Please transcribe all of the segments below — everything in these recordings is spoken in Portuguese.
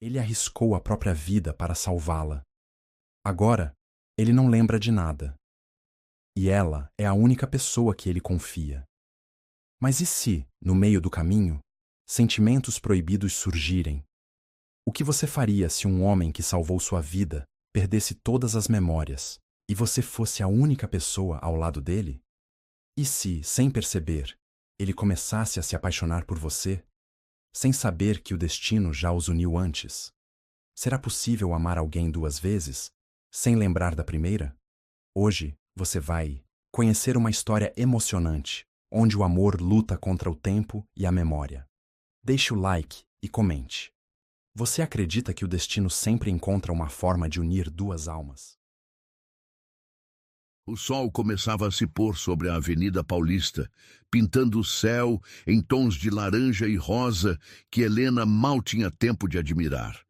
Ele arriscou a própria vida para salvá-la. Agora, ele não lembra de nada. E ela é a única pessoa que ele confia. Mas e se, no meio do caminho, sentimentos proibidos surgirem? O que você faria se um homem que salvou sua vida perdesse todas as memórias e você fosse a única pessoa ao lado dele? E se, sem perceber, ele começasse a se apaixonar por você, sem saber que o destino já os uniu antes? Será possível amar alguém duas vezes, sem lembrar da primeira? Hoje, você vai conhecer uma história emocionante, onde o amor luta contra o tempo e a memória. Deixe o like e comente. Você acredita que o destino sempre encontra uma forma de unir duas almas? O sol começava a se pôr sobre a Avenida Paulista, pintando o céu em tons de laranja e rosa que Helena mal tinha tempo de admirar.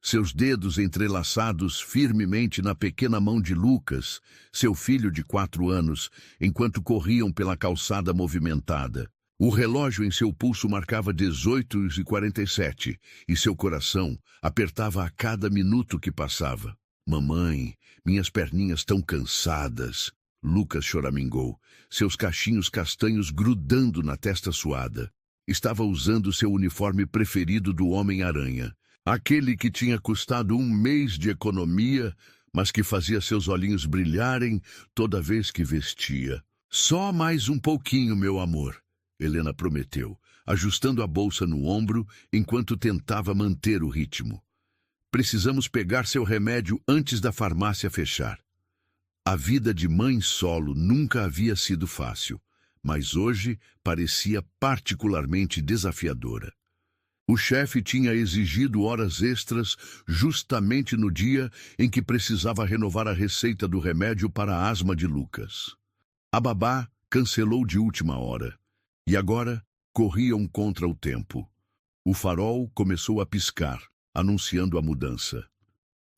Seus dedos entrelaçados firmemente na pequena mão de Lucas, seu filho de 4 anos, enquanto corriam pela calçada movimentada. O relógio em seu pulso marcava 18h47 e seu coração apertava a cada minuto que passava. Mamãe, minhas perninhas tão cansadas. Lucas choramingou, seus cachinhos castanhos grudando na testa suada. Estava usando seu uniforme preferido do Homem-Aranha. Aquele que tinha custado 1 mês de economia, mas que fazia seus olhinhos brilharem toda vez que vestia. Só mais um pouquinho, meu amor, Helena prometeu, ajustando a bolsa no ombro enquanto tentava manter o ritmo. Precisamos pegar seu remédio antes da farmácia fechar. A vida de mãe solo nunca havia sido fácil, mas hoje parecia particularmente desafiadora. O chefe tinha exigido horas extras justamente no dia em que precisava renovar a receita do remédio para a asma de Lucas. A babá cancelou de última hora, e agora corriam contra o tempo. O farol começou a piscar, anunciando a mudança.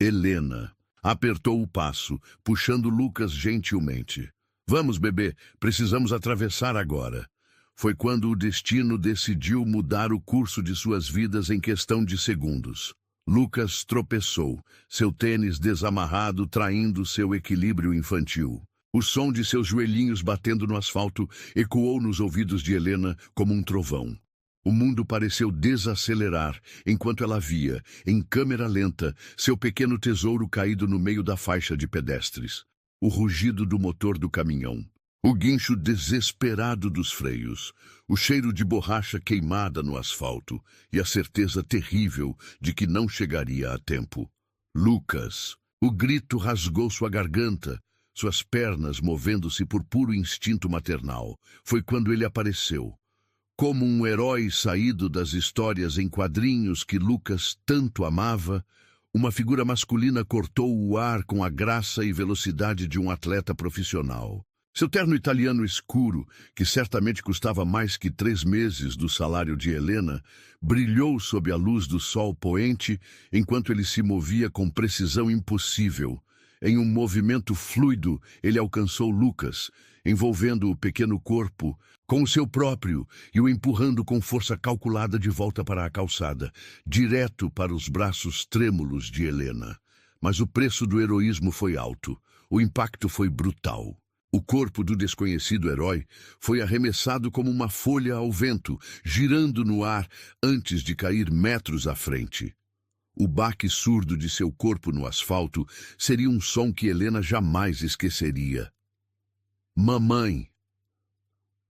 Helena apertou o passo, puxando Lucas gentilmente. Vamos, bebê, precisamos atravessar agora. Foi quando o destino decidiu mudar o curso de suas vidas em questão de segundos. Lucas tropeçou, seu tênis desamarrado traindo seu equilíbrio infantil. O som de seus joelhinhos batendo no asfalto ecoou nos ouvidos de Helena como um trovão. O mundo pareceu desacelerar enquanto ela via, em câmera lenta, seu pequeno tesouro caído no meio da faixa de pedestres. O rugido do motor do caminhão. O guincho desesperado dos freios, o cheiro de borracha queimada no asfalto e a certeza terrível de que não chegaria a tempo. Lucas! O grito rasgou sua garganta, suas pernas movendo-se por puro instinto maternal. Foi quando ele apareceu. Como um herói saído das histórias em quadrinhos que Lucas tanto amava, uma figura masculina cortou o ar com a graça e velocidade de um atleta profissional. Seu terno italiano escuro, que certamente custava mais que 3 meses do salário de Helena, brilhou sob a luz do sol poente enquanto ele se movia com precisão impossível. Em um movimento fluido, ele alcançou Lucas, envolvendo o pequeno corpo com o seu próprio e o empurrando com força calculada de volta para a calçada, direto para os braços trêmulos de Helena. Mas o preço do heroísmo foi alto. O impacto foi brutal. O corpo do desconhecido herói foi arremessado como uma folha ao vento, girando no ar antes de cair metros à frente. O baque surdo de seu corpo no asfalto seria um som que Helena jamais esqueceria. Mamãe!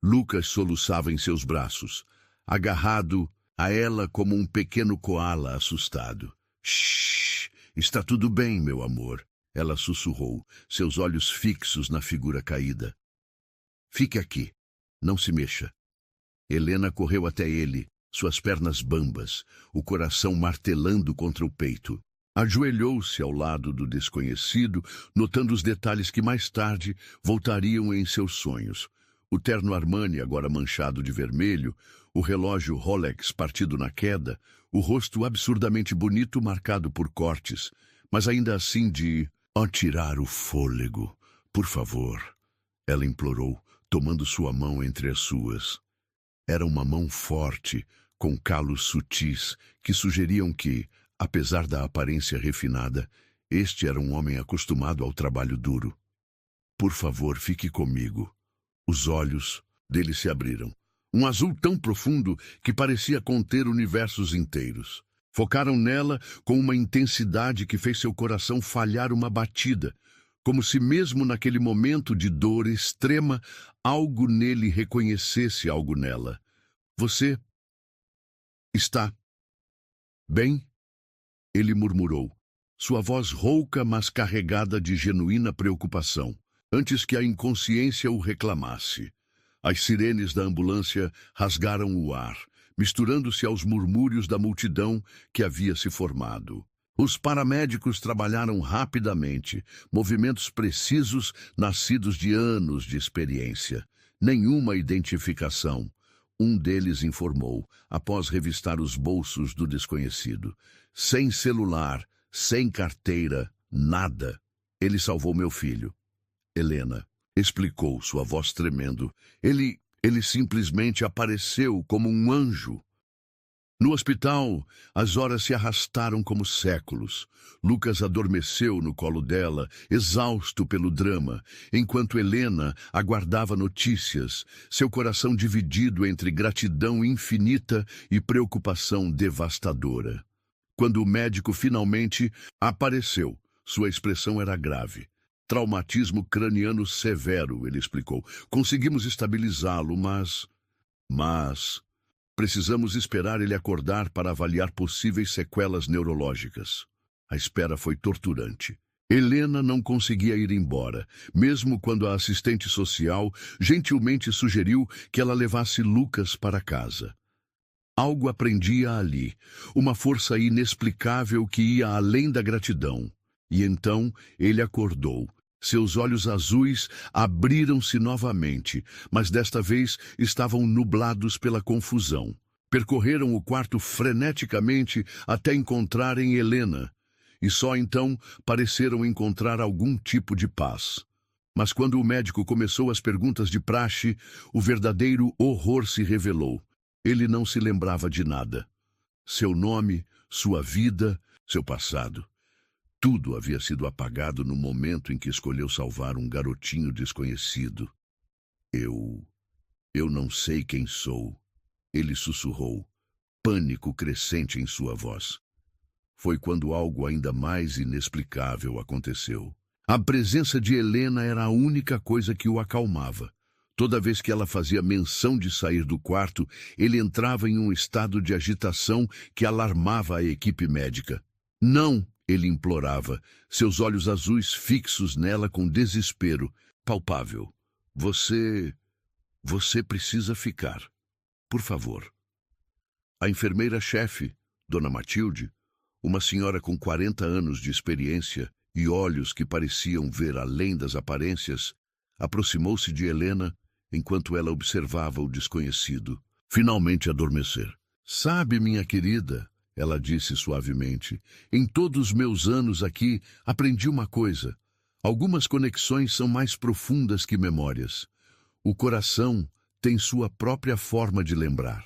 Lucas soluçava em seus braços, agarrado a ela como um pequeno coala assustado. Shhh! Está tudo bem, meu amor. Ela sussurrou, seus olhos fixos na figura caída. Fique aqui. Não se mexa. Helena correu até ele, suas pernas bambas, o coração martelando contra o peito. Ajoelhou-se ao lado do desconhecido, notando os detalhes que mais tarde voltariam em seus sonhos. O terno Armani agora manchado de vermelho, o relógio Rolex partido na queda, o rosto absurdamente bonito marcado por cortes, mas ainda assim de tirar o fôlego. Por favor, ela implorou, tomando sua mão entre as suas. Era uma mão forte, com calos sutis, que sugeriam que, Apesar da aparência refinada, este era um homem acostumado ao trabalho duro. Por favor, fique comigo. Os olhos dele se abriram. Um azul tão profundo que parecia conter universos inteiros. Focaram nela com uma intensidade que fez seu coração falhar uma batida, como se mesmo naquele momento de dor extrema, algo nele reconhecesse algo nela. Você está bem? Ele murmurou, sua voz rouca, mas carregada de genuína preocupação, antes que a inconsciência o reclamasse. As sirenes da ambulância rasgaram o ar, misturando-se aos murmúrios da multidão que havia se formado. Os paramédicos trabalharam rapidamente, movimentos precisos nascidos de anos de experiência. Nenhuma identificação. Um deles informou, após revistar os bolsos do desconhecido. Sem celular, sem carteira, nada. Ele salvou meu filho. Helena, explicou, sua voz tremendo. Ele simplesmente apareceu como um anjo. No hospital, as horas se arrastaram como séculos. Lucas adormeceu no colo dela, exausto pelo drama, enquanto Helena aguardava notícias, seu coração dividido entre gratidão infinita e preocupação devastadora. Quando o médico finalmente apareceu, sua expressão era grave. Traumatismo craniano severo, ele explicou. Conseguimos estabilizá-lo, mas precisamos esperar ele acordar para avaliar possíveis sequelas neurológicas. A espera foi torturante. Helena não conseguia ir embora, mesmo quando a assistente social gentilmente sugeriu que ela levasse Lucas para casa. Algo aprendia ali, uma força inexplicável que ia além da gratidão. E então ele acordou. Seus olhos azuis abriram-se novamente, mas desta vez estavam nublados pela confusão. Percorreram o quarto freneticamente até encontrarem Helena, e só então pareceram encontrar algum tipo de paz. Mas quando o médico começou as perguntas de praxe, o verdadeiro horror se revelou. Ele não se lembrava de nada. Seu nome, sua vida, seu passado. Tudo havia sido apagado no momento em que escolheu salvar um garotinho desconhecido. Eu não sei quem sou, ele sussurrou, pânico crescente em sua voz. Foi quando algo ainda mais inexplicável aconteceu. A presença de Helena era a única coisa que o acalmava. Toda vez que ela fazia menção de sair do quarto, ele entrava em um estado de agitação que alarmava a equipe médica. Não! Ele implorava, seus olhos azuis fixos nela com desespero, palpável. Você precisa ficar. Por favor. A enfermeira-chefe, Dona Matilde, uma senhora com 40 anos de experiência e olhos que pareciam ver além das aparências, aproximou-se de Helena enquanto ela observava o desconhecido, finalmente adormecer. Sabe, minha querida, ela disse suavemente, em todos os meus anos aqui aprendi uma coisa. Algumas conexões são mais profundas que memórias. O coração tem sua própria forma de lembrar.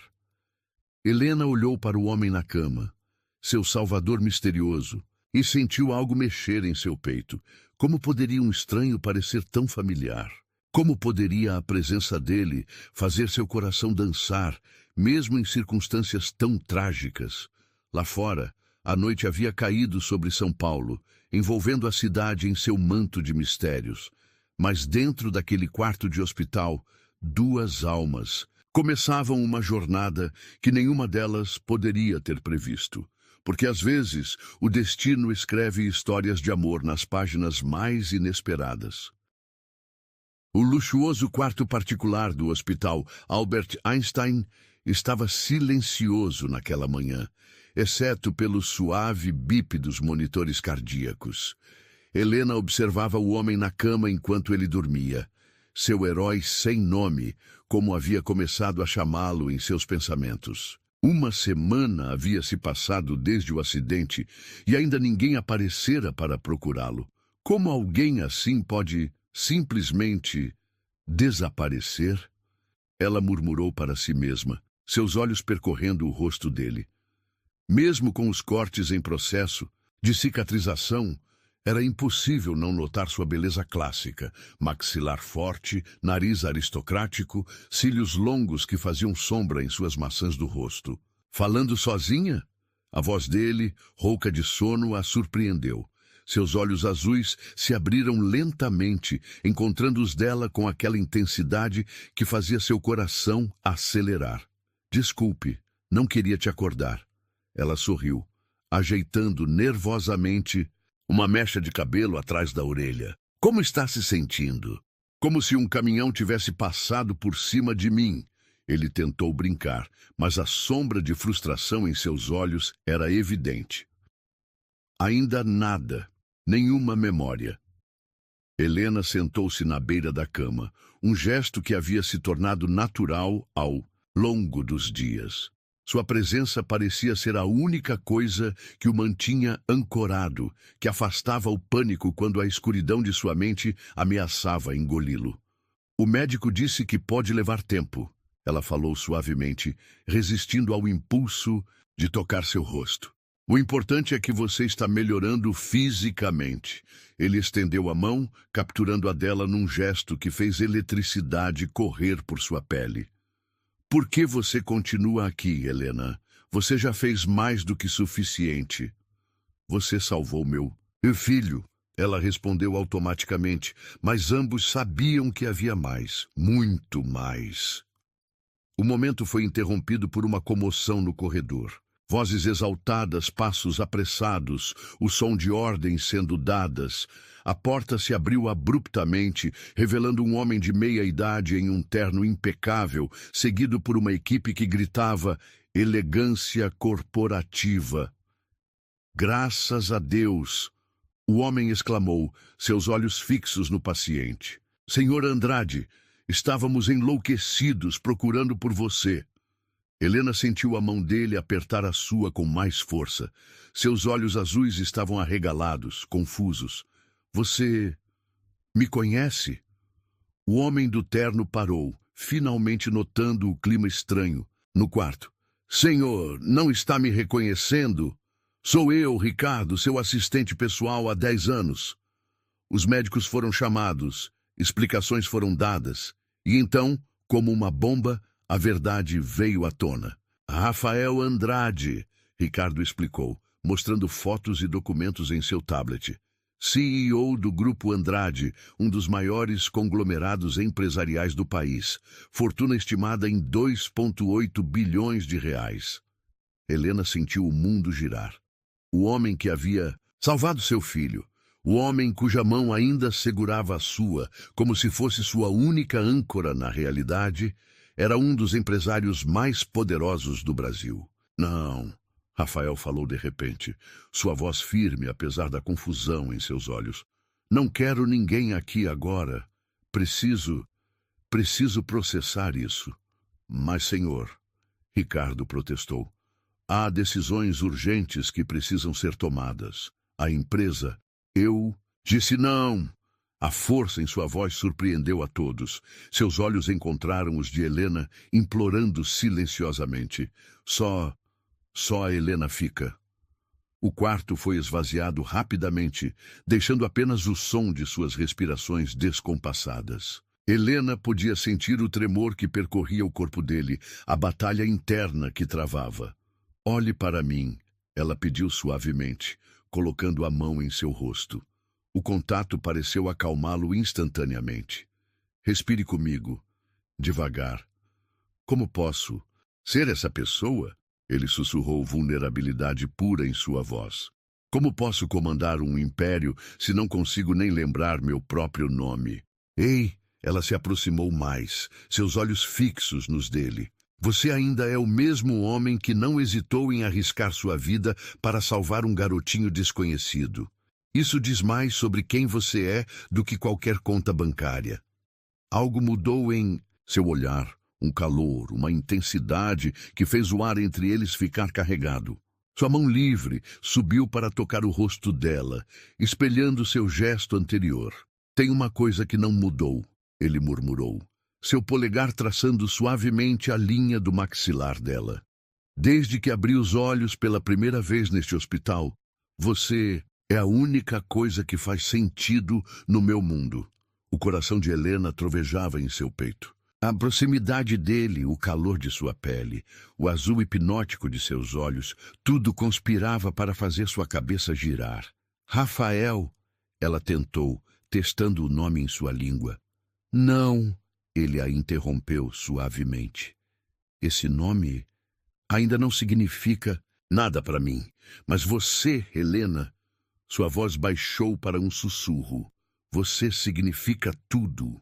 Helena olhou para o homem na cama, seu salvador misterioso, e sentiu algo mexer em seu peito. Como poderia um estranho parecer tão familiar? Como poderia a presença dele fazer seu coração dançar, mesmo em circunstâncias tão trágicas? Lá fora, a noite havia caído sobre São Paulo, envolvendo a cidade em seu manto de mistérios. Mas dentro daquele quarto de hospital, duas almas começavam uma jornada que nenhuma delas poderia ter previsto. Porque às vezes o destino escreve histórias de amor nas páginas mais inesperadas. O luxuoso quarto particular do Hospital Albert Einstein estava silencioso naquela manhã, exceto pelo suave bip dos monitores cardíacos. Helena observava o homem na cama enquanto ele dormia, seu herói sem nome, como havia começado a chamá-lo em seus pensamentos. Uma semana havia se passado desde o acidente e ainda ninguém aparecera para procurá-lo. Como alguém assim pode simplesmente desaparecer? Ela murmurou para si mesma, seus olhos percorrendo o rosto dele. Mesmo com os cortes em processo de cicatrização, era impossível não notar sua beleza clássica: maxilar forte, nariz aristocrático, cílios longos que faziam sombra em suas maçãs do rosto. Falando sozinha, a voz dele, rouca de sono, a surpreendeu. Seus olhos azuis se abriram lentamente, encontrando os dela com aquela intensidade que fazia seu coração acelerar. Desculpe, não queria te acordar. Ela sorriu, ajeitando nervosamente uma mecha de cabelo atrás da orelha. Como está se sentindo? Como se um caminhão tivesse passado por cima de mim. Ele tentou brincar, mas a sombra de frustração em seus olhos era evidente. Ainda nada, nenhuma memória. Helena sentou-se na beira da cama, um gesto que havia se tornado natural ao longo dos dias. Sua presença parecia ser a única coisa que o mantinha ancorado, que afastava o pânico quando a escuridão de sua mente ameaçava engoli-lo. O médico disse que pode levar tempo, ela falou suavemente, resistindo ao impulso de tocar seu rosto. O importante é que você está melhorando fisicamente. Ele estendeu a mão, capturando a dela num gesto que fez eletricidade correr por sua pele. Por que você continua aqui, Helena? Você já fez mais do que suficiente. Você salvou meu filho, ela respondeu automaticamente, mas ambos sabiam que havia mais, muito mais. O momento foi interrompido por uma comoção no corredor. Vozes exaltadas, passos apressados, o som de ordens sendo dadas. A porta se abriu abruptamente, revelando um homem de meia idade em um terno impecável, seguido por uma equipe que gritava elegância corporativa. Graças a Deus! O homem exclamou, seus olhos fixos no paciente. Senhor Andrade, estávamos enlouquecidos procurando por você. Helena sentiu a mão dele apertar a sua com mais força. Seus olhos azuis estavam arregalados, confusos. Você me conhece? O homem do terno parou, finalmente notando o clima estranho no quarto. Senhor, não está me reconhecendo? Sou eu, Ricardo, seu assistente pessoal há 10 anos. Os médicos foram chamados, explicações foram dadas, e então, como uma bomba, a verdade veio à tona. Rafael Andrade, Ricardo explicou, mostrando fotos e documentos em seu tablet. CEO do Grupo Andrade, um dos maiores conglomerados empresariais do país. Fortuna estimada em 2,8 bilhões de reais. Helena sentiu o mundo girar. O homem que havia salvado seu filho, o homem cuja mão ainda segurava a sua, como se fosse sua única âncora na realidade, era um dos empresários mais poderosos do Brasil. Não, Rafael falou de repente, sua voz firme apesar da confusão em seus olhos. Não quero ninguém aqui agora. Preciso processar isso. Mas, senhor, Ricardo protestou, há decisões urgentes que precisam ser tomadas. A empresa, eu disse não. A força em sua voz surpreendeu a todos. Seus olhos encontraram os de Helena, implorando silenciosamente. Só a Helena fica. O quarto foi esvaziado rapidamente, deixando apenas o som de suas respirações descompassadas. Helena podia sentir o tremor que percorria o corpo dele, a batalha interna que travava. Olhe para mim, ela pediu suavemente, colocando a mão em seu rosto. O contato pareceu acalmá-lo instantaneamente. Respire comigo, devagar. Como posso ser essa pessoa? Ele sussurrou vulnerabilidade pura em sua voz. Como posso comandar um império se não consigo nem lembrar meu próprio nome? Ei! Ela se aproximou mais, seus olhos fixos nos dele. Você ainda é o mesmo homem que não hesitou em arriscar sua vida para salvar um garotinho desconhecido. Isso diz mais sobre quem você é do que qualquer conta bancária. Algo mudou em seu olhar, um calor, uma intensidade que fez o ar entre eles ficar carregado. Sua mão livre subiu para tocar o rosto dela, espelhando seu gesto anterior. Tem uma coisa que não mudou, ele murmurou, seu polegar traçando suavemente a linha do maxilar dela. Desde que abri os olhos pela primeira vez neste hospital, você é a única coisa que faz sentido no meu mundo. O coração de Helena trovejava em seu peito. A proximidade dele, o calor de sua pele, o azul hipnótico de seus olhos, tudo conspirava para fazer sua cabeça girar. Rafael, ela tentou, testando o nome em sua língua. Não, ele a interrompeu suavemente. Esse nome ainda não significa nada para mim, mas você, Helena, sua voz baixou para um sussurro. Você significa tudo.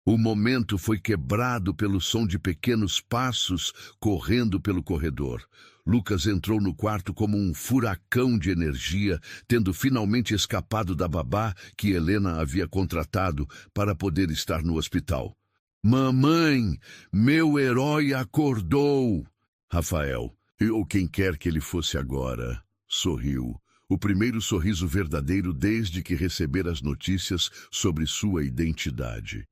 O momento foi quebrado pelo som de pequenos passos correndo pelo corredor. Lucas entrou no quarto como um furacão de energia, tendo finalmente escapado da babá que Helena havia contratado para poder estar no hospital. Mamãe, meu herói acordou! Rafael, ou quem quer que ele fosse agora, sorriu. O primeiro sorriso verdadeiro desde que recebera as notícias sobre sua identidade.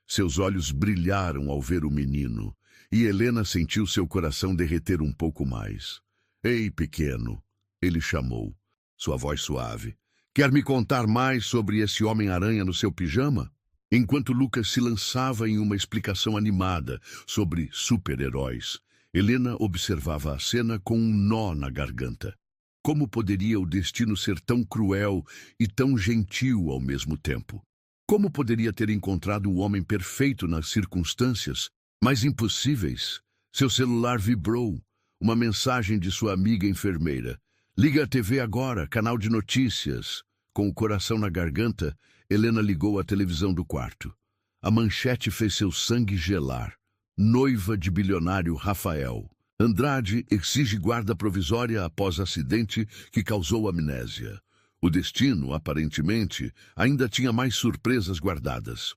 Seus olhos brilharam ao ver o menino, e Helena sentiu seu coração derreter um pouco mais. Ei, pequeno, ele chamou, sua voz suave. Quer me contar mais sobre esse Homem-Aranha no seu pijama? Enquanto Lucas se lançava em uma explicação animada sobre super-heróis, Helena observava a cena com um nó na garganta. Como poderia o destino ser tão cruel e tão gentil ao mesmo tempo? Como poderia ter encontrado o homem perfeito nas circunstâncias mais impossíveis? Seu celular vibrou. Uma mensagem de sua amiga enfermeira. Liga a TV agora, canal de notícias. Com o coração na garganta, Helena ligou a televisão do quarto. A manchete fez seu sangue gelar. Noiva de bilionário Rafael. Andrade exige guarda provisória após acidente que causou amnésia. O destino, aparentemente, ainda tinha mais surpresas guardadas.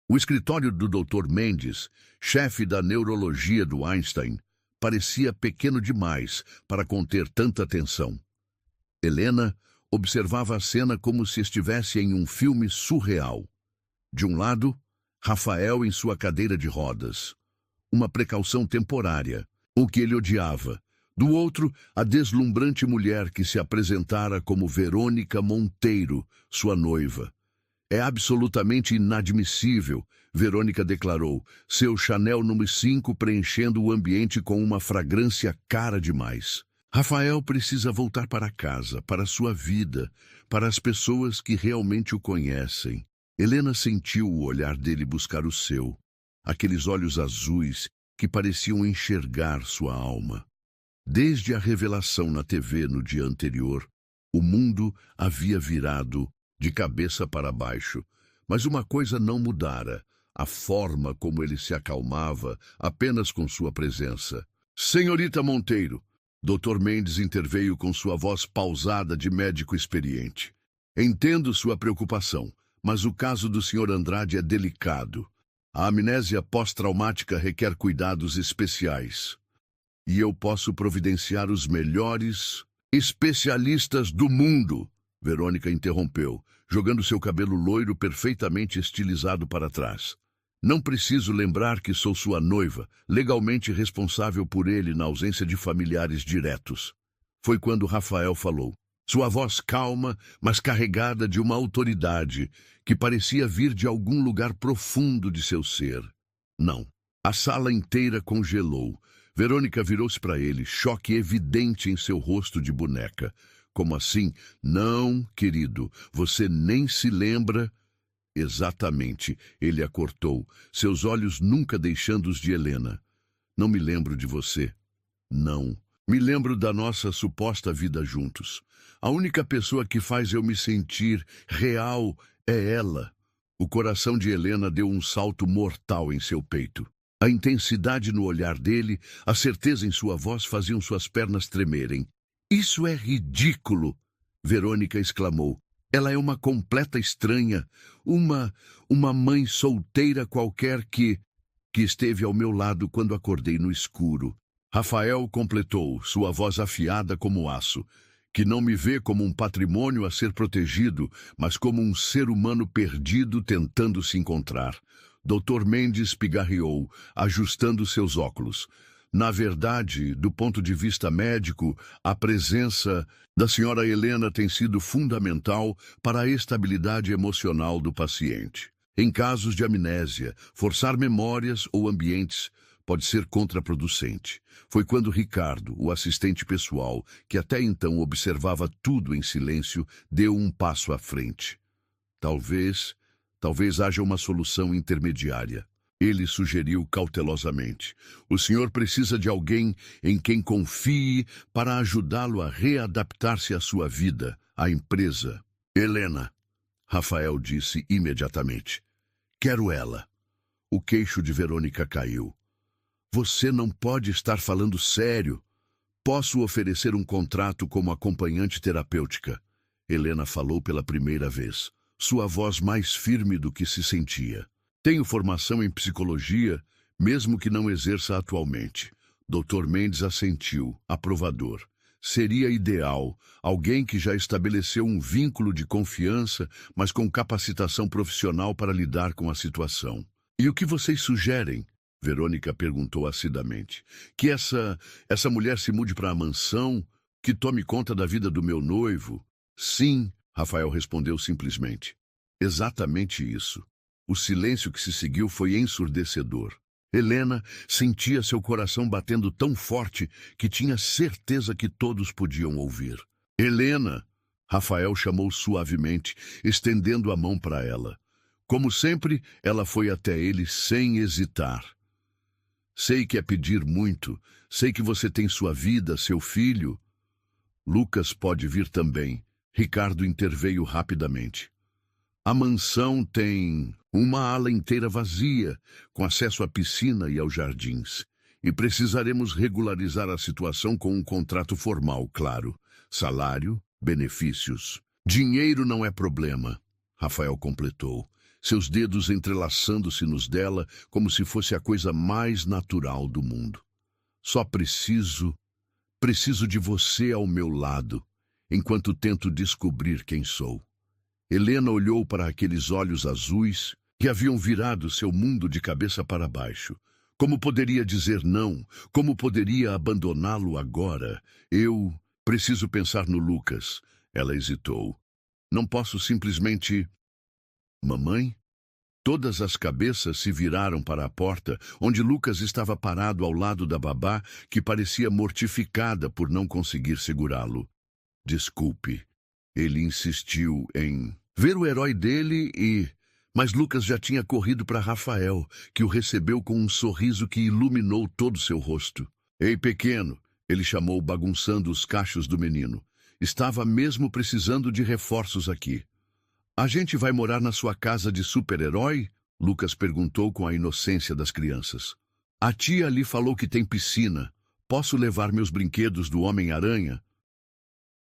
O escritório do Dr. Mendes, chefe da neurologia do Einstein, parecia pequeno demais para conter tanta tensão. Helena observava a cena como se estivesse em um filme surreal. De um lado, Rafael em sua cadeira de rodas. Uma precaução temporária, o que ele odiava. Do outro, a deslumbrante mulher que se apresentara como Verônica Monteiro, sua noiva. É absolutamente inadmissível, Verônica declarou, seu Chanel número 5 preenchendo o ambiente com uma fragrância cara demais. Rafael precisa voltar para casa, para sua vida, para as pessoas que realmente o conhecem. Helena sentiu o olhar dele buscar o seu, aqueles olhos azuis que pareciam enxergar sua alma. Desde a revelação na TV no dia anterior, o mundo havia virado de cabeça para baixo, mas uma coisa não mudara, a forma como ele se acalmava apenas com sua presença. Senhorita Monteiro, Dr. Mendes interveio com sua voz pausada de médico experiente. Entendo sua preocupação, mas o caso do Sr. Andrade é delicado. A amnésia pós-traumática requer cuidados especiais. E eu posso providenciar os melhores especialistas do mundo, Verônica interrompeu, jogando seu cabelo loiro perfeitamente estilizado para trás. Não preciso lembrar que sou sua noiva, legalmente responsável por ele na ausência de familiares diretos. Foi quando Rafael falou. Sua voz calma, mas carregada de uma autoridade que parecia vir de algum lugar profundo de seu ser. Não. A sala inteira congelou. Verônica virou-se para ele, choque evidente em seu rosto de boneca. Como assim? Não, querido, você nem se lembra? Exatamente, ele a cortou, seus olhos nunca deixando os de Helena. Não me lembro de você. Não. Me lembro da nossa suposta vida juntos. A única pessoa que faz eu me sentir real é ela. O coração de Helena deu um salto mortal em seu peito. A intensidade no olhar dele, a certeza em sua voz faziam suas pernas tremerem. Isso é ridículo! Verônica exclamou. Ela é uma completa estranha, uma mãe solteira qualquer que esteve ao meu lado quando acordei no escuro. Rafael completou, sua voz afiada como aço, que não me vê como um patrimônio a ser protegido, mas como um ser humano perdido tentando se encontrar. Dr. Mendes pigarreou, ajustando seus óculos. Na verdade, do ponto de vista médico, a presença da senhora Helena tem sido fundamental para a estabilidade emocional do paciente. Em casos de amnésia, forçar memórias ou ambientes pode ser contraproducente. Foi quando Ricardo, o assistente pessoal, que até então observava tudo em silêncio, deu um passo à frente. Talvez haja uma solução intermediária. Ele sugeriu cautelosamente. O senhor precisa de alguém em quem confie para ajudá-lo a readaptar-se à sua vida, à empresa. Helena, Rafael disse imediatamente. Quero ela. O queixo de Verônica caiu. Você não pode estar falando sério. Posso oferecer um contrato como acompanhante terapêutica. Helena falou pela primeira vez, sua voz mais firme do que se sentia. Tenho formação em psicologia, mesmo que não exerça atualmente. Dr. Mendes assentiu, aprovador. Seria ideal, alguém que já estabeleceu um vínculo de confiança, mas com capacitação profissional para lidar com a situação. E o que vocês sugerem? Verônica perguntou acidamente. Que essa mulher se mude para a mansão, que tome conta da vida do meu noivo? Sim, Rafael respondeu simplesmente. Exatamente isso. O silêncio que se seguiu foi ensurdecedor. Helena sentia seu coração batendo tão forte que tinha certeza que todos podiam ouvir. Helena! Rafael chamou suavemente, estendendo a mão para ela. Como sempre, ela foi até ele sem hesitar. Sei que é pedir muito, sei que você tem sua vida, seu filho. Lucas pode vir também. Ricardo interveio rapidamente. A mansão tem uma ala inteira vazia, com acesso à piscina e aos jardins. E precisaremos regularizar a situação com um contrato formal, claro. Salário, benefícios. Dinheiro não é problema, Rafael completou, seus dedos entrelaçando-se nos dela como se fosse a coisa mais natural do mundo. Só preciso de você ao meu lado, enquanto tento descobrir quem sou. Helena olhou para aqueles olhos azuis que haviam virado seu mundo de cabeça para baixo. Como poderia dizer não? Como poderia abandoná-lo agora? Eu preciso pensar no Lucas. Ela hesitou. Não posso simplesmente... Mamãe? Todas as cabeças se viraram para a porta, onde Lucas estava parado ao lado da babá, que parecia mortificada por não conseguir segurá-lo. Desculpe. Ele insistiu em ver o herói dele Mas Lucas já tinha corrido para Rafael, que o recebeu com um sorriso que iluminou todo seu rosto. Ei, pequeno, ele chamou, bagunçando os cachos do menino. Estava mesmo precisando de reforços aqui. A gente vai morar na sua casa de super-herói? Lucas perguntou com a inocência das crianças. A tia lhe falou que tem piscina. Posso levar meus brinquedos do Homem-Aranha?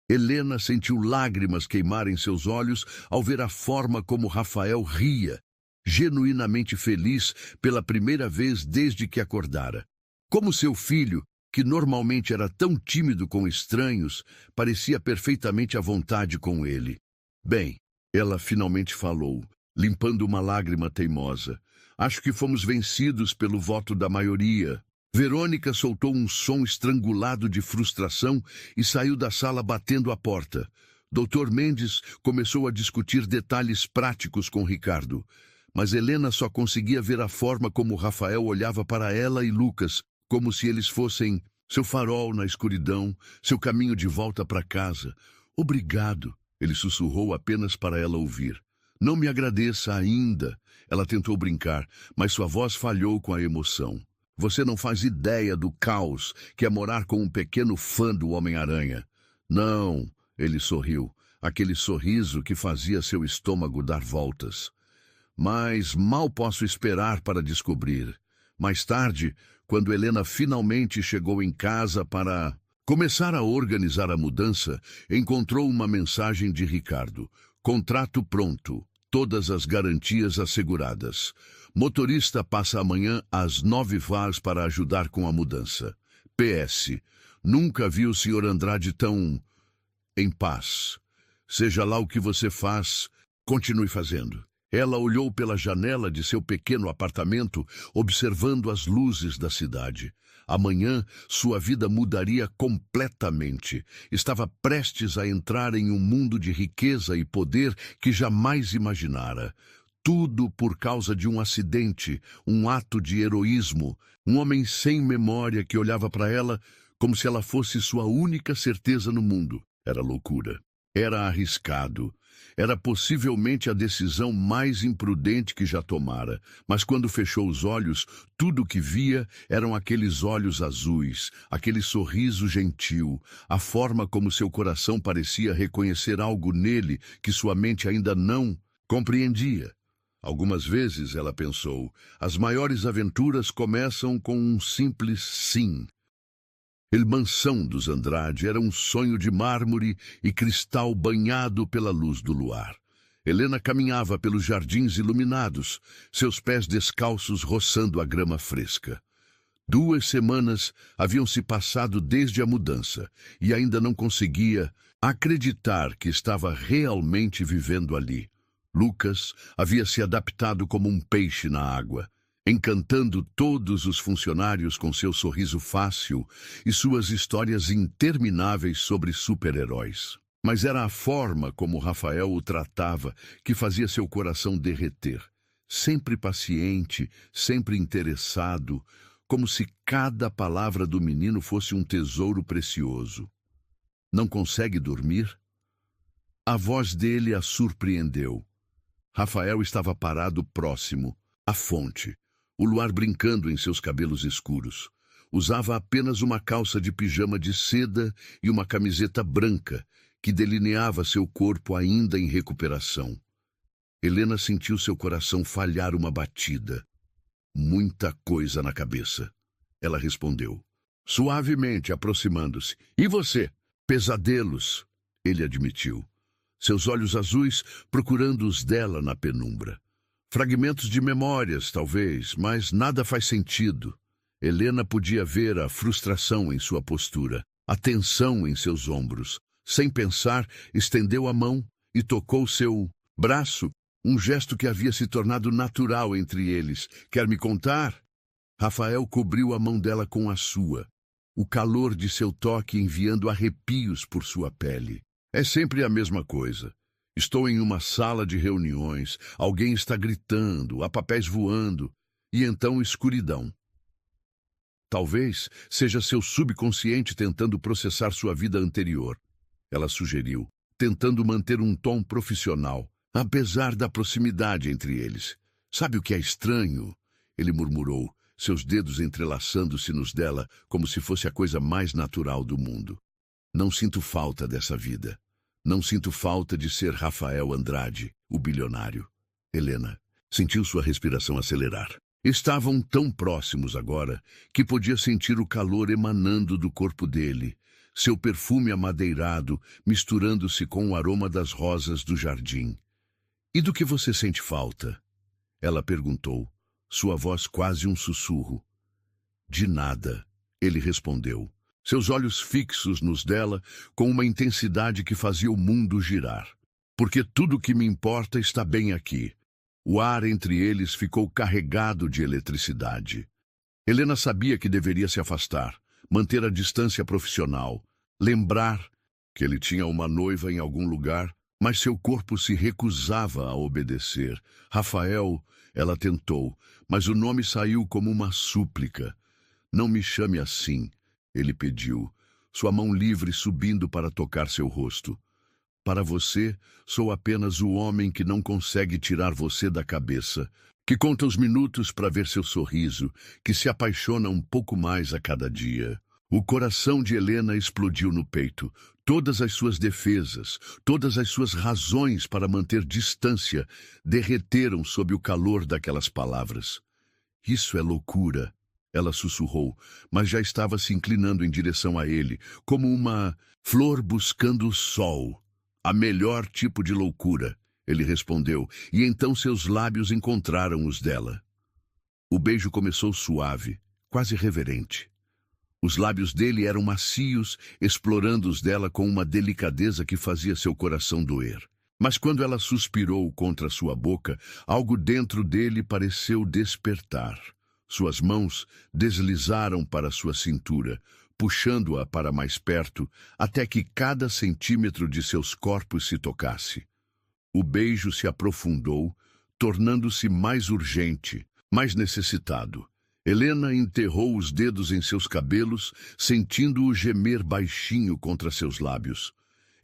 Helena sentiu lágrimas queimarem seus olhos ao ver a forma como Rafael ria, genuinamente feliz pela primeira vez desde que acordara. Como seu filho, que normalmente era tão tímido com estranhos, parecia perfeitamente à vontade com ele. Bem, ela finalmente falou, limpando uma lágrima teimosa. Acho que fomos vencidos pelo voto da maioria. Verônica soltou um som estrangulado de frustração e saiu da sala batendo a porta. Dr. Mendes começou a discutir detalhes práticos com Ricardo, mas Helena só conseguia ver a forma como Rafael olhava para ela e Lucas, como se eles fossem seu farol na escuridão, seu caminho de volta para casa. Obrigado, ele sussurrou apenas para ela ouvir. Não me agradeça ainda. Ela tentou brincar, mas sua voz falhou com a emoção. Você não faz ideia do caos que é morar com um pequeno fã do Homem-Aranha. Não, ele sorriu, aquele sorriso que fazia seu estômago dar voltas. Mas mal posso esperar para descobrir. Mais tarde, quando Helena finalmente chegou em casa para começar a organizar a mudança, encontrou uma mensagem de Ricardo. Contrato pronto, todas as garantias asseguradas. Motorista passa amanhã às 9h para ajudar com a mudança. PS. Nunca vi o Sr. Andrade tão em paz. Seja lá o que você faz, continue fazendo. Ela olhou pela janela de seu pequeno apartamento, observando as luzes da cidade. Amanhã, sua vida mudaria completamente. Estava prestes a entrar em um mundo de riqueza e poder que jamais imaginara. Tudo por causa de um acidente, um ato de heroísmo. Um homem sem memória que olhava para ela como se ela fosse sua única certeza no mundo. Era loucura. Era arriscado. Era possivelmente a decisão mais imprudente que já tomara, mas quando fechou os olhos, tudo o que via eram aqueles olhos azuis, aquele sorriso gentil, a forma como seu coração parecia reconhecer algo nele que sua mente ainda não compreendia. Algumas vezes, ela pensou, as maiores aventuras começam com um simples sim. A mansão dos Andrade era um sonho de mármore e cristal banhado pela luz do luar. Helena caminhava pelos jardins iluminados, seus pés descalços roçando a grama fresca. 2 semanas haviam se passado desde a mudança e ainda não conseguia acreditar que estava realmente vivendo ali. Lucas havia se adaptado como um peixe na água, encantando todos os funcionários com seu sorriso fácil e suas histórias intermináveis sobre super-heróis. Mas era a forma como Rafael o tratava que fazia seu coração derreter. Sempre paciente, sempre interessado, como se cada palavra do menino fosse um tesouro precioso. Não consegue dormir? A voz dele a surpreendeu. Rafael estava parado próximo, à fonte, o luar brincando em seus cabelos escuros. Usava apenas uma calça de pijama de seda e uma camiseta branca, que delineava seu corpo ainda em recuperação. Helena sentiu seu coração falhar uma batida. Muita coisa na cabeça. Ela respondeu, suavemente, aproximando-se. E você? Pesadelos, ele admitiu. Seus olhos azuis procurando os dela na penumbra. Fragmentos de memórias, talvez, mas nada faz sentido. Helena podia ver a frustração em sua postura, a tensão em seus ombros. Sem pensar, estendeu a mão e tocou seu braço, um gesto que havia se tornado natural entre eles. Quer me contar? Rafael cobriu a mão dela com a sua, o calor de seu toque enviando arrepios por sua pele. É sempre a mesma coisa. Estou em uma sala de reuniões, alguém está gritando, há papéis voando, e então escuridão. Talvez seja seu subconsciente tentando processar sua vida anterior, ela sugeriu, tentando manter um tom profissional, apesar da proximidade entre eles. Sabe o que é estranho? Ele murmurou, seus dedos entrelaçando-se nos dela como se fosse a coisa mais natural do mundo. Não sinto falta dessa vida. Não sinto falta de ser Rafael Andrade, o bilionário. Helena sentiu sua respiração acelerar. Estavam tão próximos agora que podia sentir o calor emanando do corpo dele, seu perfume amadeirado misturando-se com o aroma das rosas do jardim. E do que você sente falta? Ela perguntou, sua voz quase um sussurro. De nada, ele respondeu. Seus olhos fixos nos dela, com uma intensidade que fazia o mundo girar. Porque tudo o que me importa está bem aqui. O ar entre eles ficou carregado de eletricidade. Helena sabia que deveria se afastar, manter a distância profissional, lembrar que ele tinha uma noiva em algum lugar, mas seu corpo se recusava a obedecer. Rafael, ela tentou, mas o nome saiu como uma súplica. Não me chame assim. Ele pediu, sua mão livre subindo para tocar seu rosto. Para você, sou apenas o homem que não consegue tirar você da cabeça, que conta os minutos para ver seu sorriso, que se apaixona um pouco mais a cada dia. O coração de Helena explodiu no peito. Todas as suas defesas, todas as suas razões para manter distância, derreteram sob o calor daquelas palavras. Isso é loucura. Ela sussurrou, mas já estava se inclinando em direção a ele, como uma flor buscando o sol. A melhor tipo de loucura, ele respondeu, e então seus lábios encontraram os dela. O beijo começou suave, quase reverente. Os lábios dele eram macios, explorando os dela com uma delicadeza que fazia seu coração doer. Mas quando ela suspirou contra sua boca, algo dentro dele pareceu despertar. Suas mãos deslizaram para sua cintura, puxando-a para mais perto, até que cada centímetro de seus corpos se tocasse. O beijo se aprofundou, tornando-se mais urgente, mais necessitado. Helena enterrou os dedos em seus cabelos, sentindo-o gemer baixinho contra seus lábios.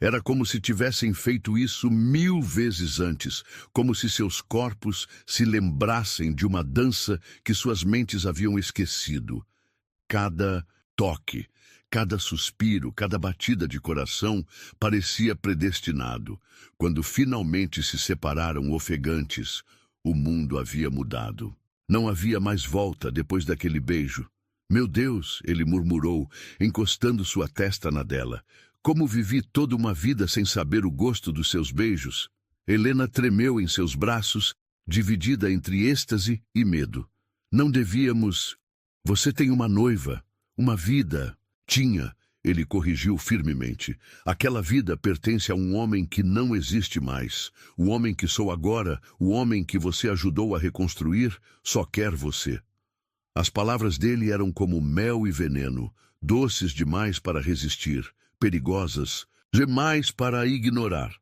Era como se tivessem feito isso 1000 vezes antes, como se seus corpos se lembrassem de uma dança que suas mentes haviam esquecido. Cada toque, cada suspiro, cada batida de coração parecia predestinado. Quando finalmente se separaram ofegantes, o mundo havia mudado. Não havia mais volta depois daquele beijo. Meu Deus, ele murmurou, encostando sua testa na dela. Como vivi toda uma vida sem saber o gosto dos seus beijos. Helena tremeu em seus braços, dividida entre êxtase e medo. Não devíamos... Você tem uma noiva, uma vida. Tinha, ele corrigiu firmemente. Aquela vida pertence a um homem que não existe mais. O homem que sou agora, o homem que você ajudou a reconstruir, só quer você. As palavras dele eram como mel e veneno, doces demais para resistir, perigosas, demais para ignorar.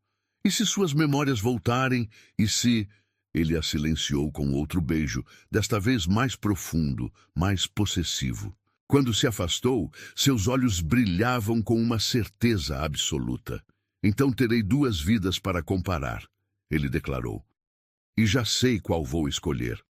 E se suas memórias voltarem? E se... Ele a silenciou com outro beijo, desta vez mais profundo, mais possessivo. Quando se afastou, seus olhos brilhavam com uma certeza absoluta. Então terei 2 vidas para comparar, ele declarou. E já sei qual vou escolher.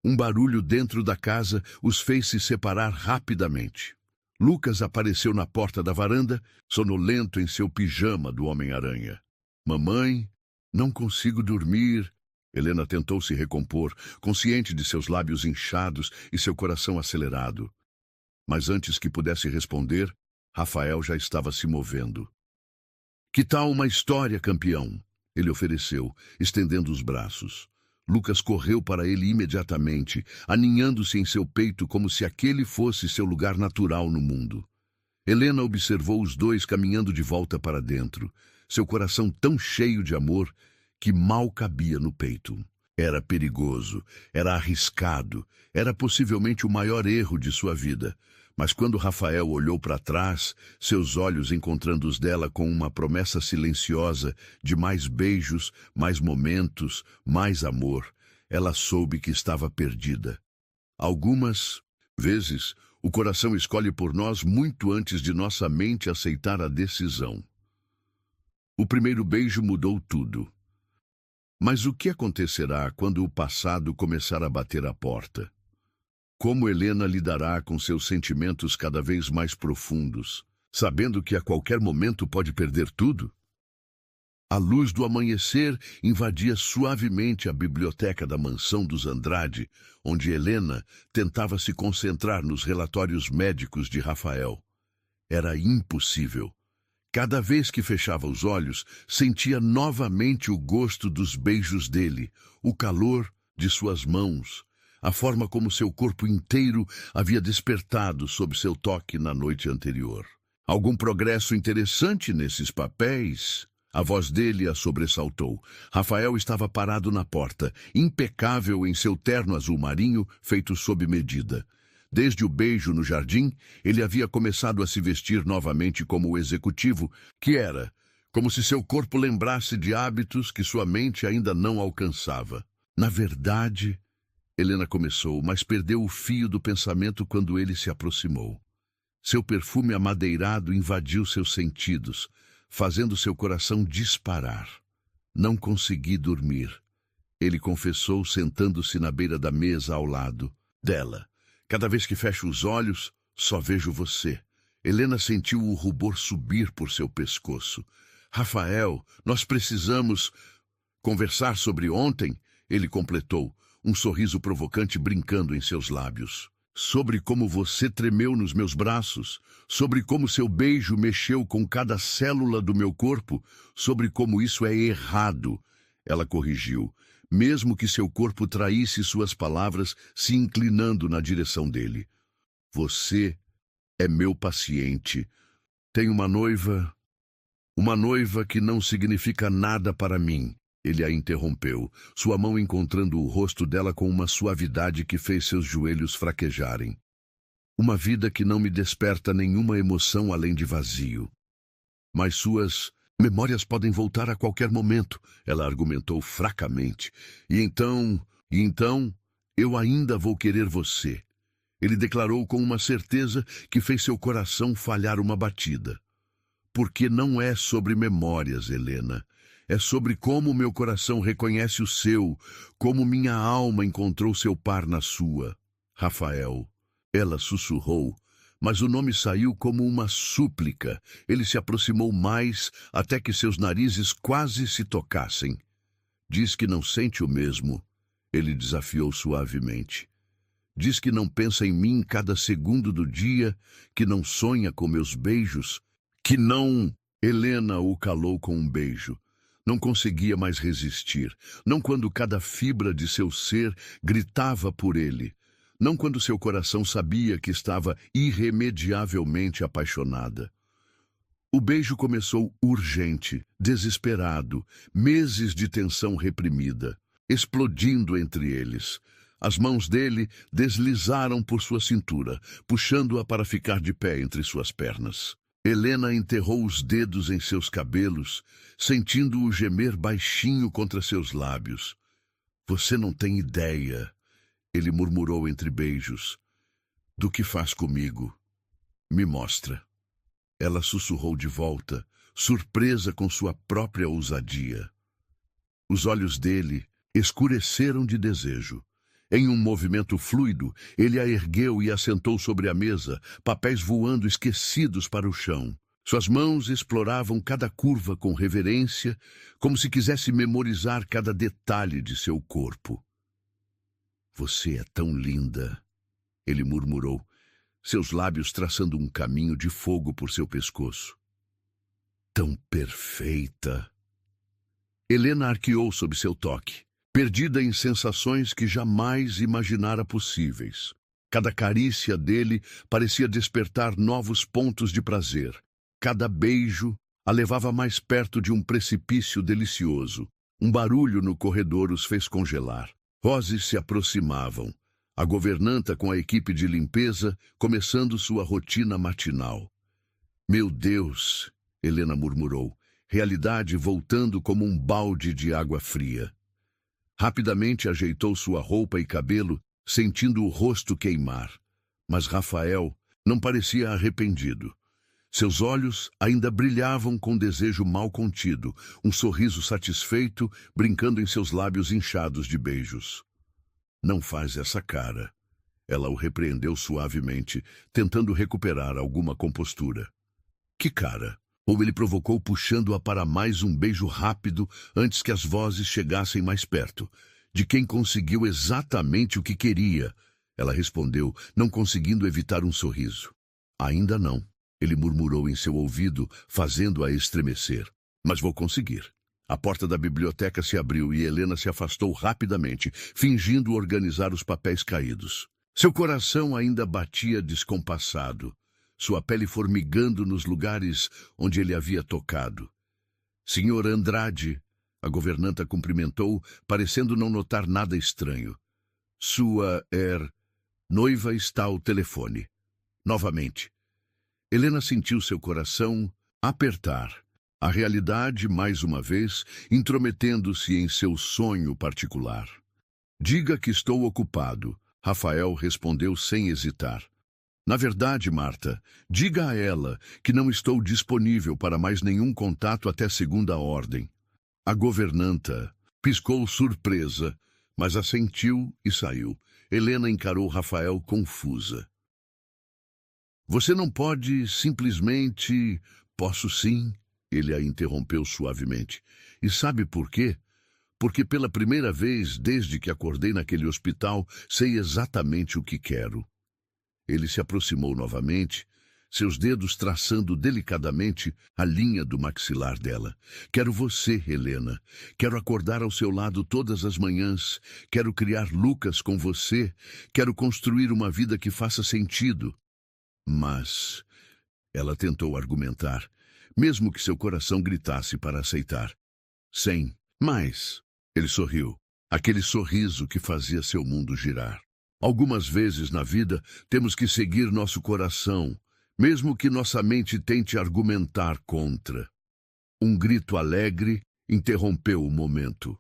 Um barulho dentro da casa os fez se separar rapidamente. Lucas apareceu na porta da varanda, sonolento em seu pijama do Homem-Aranha. Mamãe, não consigo dormir. Helena tentou se recompor, consciente de seus lábios inchados e seu coração acelerado. Mas antes que pudesse responder, Rafael já estava se movendo. Que tal uma história, campeão? Ele ofereceu, estendendo os braços. Lucas correu para ele imediatamente, aninhando-se em seu peito como se aquele fosse seu lugar natural no mundo. Helena observou os dois caminhando de volta para dentro, seu coração tão cheio de amor que mal cabia no peito. Era perigoso, era arriscado, era possivelmente o maior erro de sua vida. Mas quando Rafael olhou para trás, seus olhos encontrando os dela com uma promessa silenciosa de mais beijos, mais momentos, mais amor, ela soube que estava perdida. Algumas vezes, o coração escolhe por nós muito antes de nossa mente aceitar a decisão. O primeiro beijo mudou tudo. Mas o que acontecerá quando o passado começar a bater à porta? Como Helena lidará com seus sentimentos cada vez mais profundos, sabendo que a qualquer momento pode perder tudo? A luz do amanhecer invadia suavemente a biblioteca da mansão dos Andrade, onde Helena tentava se concentrar nos relatórios médicos de Rafael. Era impossível. Cada vez que fechava os olhos, sentia novamente o gosto dos beijos dele, o calor de suas mãos, a forma como seu corpo inteiro havia despertado sob seu toque na noite anterior. Algum progresso interessante nesses papéis? A voz dele a sobressaltou. Rafael estava parado na porta, impecável em seu terno azul marinho, feito sob medida. Desde o beijo no jardim, ele havia começado a se vestir novamente como o executivo que era, como se seu corpo lembrasse de hábitos que sua mente ainda não alcançava. Na verdade... Helena começou, mas perdeu o fio do pensamento quando ele se aproximou. Seu perfume amadeirado invadiu seus sentidos, fazendo seu coração disparar. Não consegui dormir, ele confessou, sentando-se na beira da mesa ao lado dela. Cada vez que fecho os olhos, só vejo você. Helena sentiu o rubor subir por seu pescoço. Rafael, nós precisamos conversar sobre ontem, ele completou, um sorriso provocante brincando em seus lábios. Sobre como você tremeu nos meus braços, sobre como seu beijo mexeu com cada célula do meu corpo, sobre como isso é errado. Ela corrigiu, mesmo que seu corpo traísse suas palavras, se inclinando na direção dele. Você é meu paciente. Tenho uma noiva que não significa nada para mim. Ele a interrompeu, sua mão encontrando o rosto dela com uma suavidade que fez seus joelhos fraquejarem. Uma vida que não me desperta nenhuma emoção além de vazio. Mas suas memórias podem voltar a qualquer momento, ela argumentou fracamente. E então, eu ainda vou querer você. Ele declarou com uma certeza que fez seu coração falhar uma batida. Porque não é sobre memórias, Helena. É sobre como meu coração reconhece o seu, como minha alma encontrou seu par na sua. Rafael. Ela sussurrou, mas o nome saiu como uma súplica. Ele se aproximou mais até que seus narizes quase se tocassem. Diz que não sente o mesmo. Ele desafiou suavemente. Diz que não pensa em mim cada segundo do dia, que não sonha com meus beijos, que não... Helena o calou com um beijo. Não conseguia mais resistir, não quando cada fibra de seu ser gritava por ele, não quando seu coração sabia que estava irremediavelmente apaixonada. O beijo começou urgente, desesperado, meses de tensão reprimida, explodindo entre eles. As mãos dele deslizaram por sua cintura, puxando-a para ficar de pé entre suas pernas. Helena enterrou os dedos em seus cabelos, sentindo-o gemer baixinho contra seus lábios. Você não tem ideia, ele murmurou entre beijos, do que faz comigo. Me mostra. Ela sussurrou de volta, surpresa com sua própria ousadia. Os olhos dele escureceram de desejo. Em um movimento fluido, ele a ergueu e a sentou sobre a mesa, papéis voando esquecidos para o chão. Suas mãos exploravam cada curva com reverência, como se quisesse memorizar cada detalhe de seu corpo. Você é tão linda, ele murmurou, seus lábios traçando um caminho de fogo por seu pescoço. Tão perfeita. Helena arqueou sob seu toque, perdida em sensações que jamais imaginara possíveis. Cada carícia dele parecia despertar novos pontos de prazer. Cada beijo a levava mais perto de um precipício delicioso. Um barulho no corredor os fez congelar. Vozes se aproximavam. A governanta com a equipe de limpeza começando sua rotina matinal. Meu Deus, Helena murmurou, realidade voltando como um balde de água fria. Rapidamente ajeitou sua roupa e cabelo, sentindo o rosto queimar. Mas Rafael não parecia arrependido. Seus olhos ainda brilhavam com desejo mal contido, um sorriso satisfeito brincando em seus lábios inchados de beijos. Não faz essa cara. Ela o repreendeu suavemente, tentando recuperar alguma compostura. Que cara? Ou ele provocou puxando-a para mais um beijo rápido antes que as vozes chegassem mais perto. De quem conseguiu exatamente o que queria. Ela respondeu, não conseguindo evitar um sorriso. Ainda não, ele murmurou em seu ouvido, fazendo-a estremecer. Mas vou conseguir. A porta da biblioteca se abriu e Helena se afastou rapidamente, fingindo organizar os papéis caídos. Seu coração ainda batia descompassado. Sua pele formigando nos lugares onde ele havia tocado. Senhor Andrade, a governanta cumprimentou, parecendo não notar nada estranho. Sua noiva está ao telefone. Novamente. Helena sentiu seu coração apertar. A realidade, mais uma vez, intrometendo-se em seu sonho particular. Diga que estou ocupado, Rafael respondeu sem hesitar. Na verdade, Marta, diga a ela que não estou disponível para mais nenhum contato até segunda ordem. A governanta piscou surpresa, mas assentiu e saiu. Helena encarou Rafael confusa. Você não pode simplesmente... Posso sim, ele a interrompeu suavemente. E sabe por quê? Porque pela primeira vez, desde que acordei naquele hospital, sei exatamente o que quero. Ele se aproximou novamente, seus dedos traçando delicadamente a linha do maxilar dela. Quero você, Helena. Quero acordar ao seu lado todas as manhãs. Quero criar Lucas com você. Quero construir uma vida que faça sentido. Mas... Ela tentou argumentar, mesmo que seu coração gritasse para aceitar. Sem Mas ele sorriu, aquele sorriso que fazia seu mundo girar. Algumas vezes na vida temos que seguir nosso coração, mesmo que nossa mente tente argumentar contra. Um grito alegre interrompeu o momento.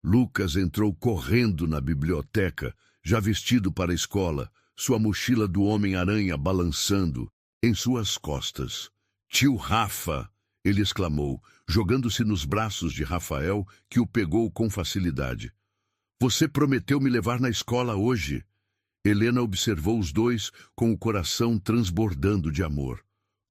Lucas entrou correndo na biblioteca, já vestido para a escola, sua mochila do Homem-Aranha balançando em suas costas. Tio Rafa! Ele exclamou, jogando-se nos braços de Rafael, que o pegou com facilidade. Você prometeu me levar na escola hoje. Helena observou os dois com o coração transbordando de amor.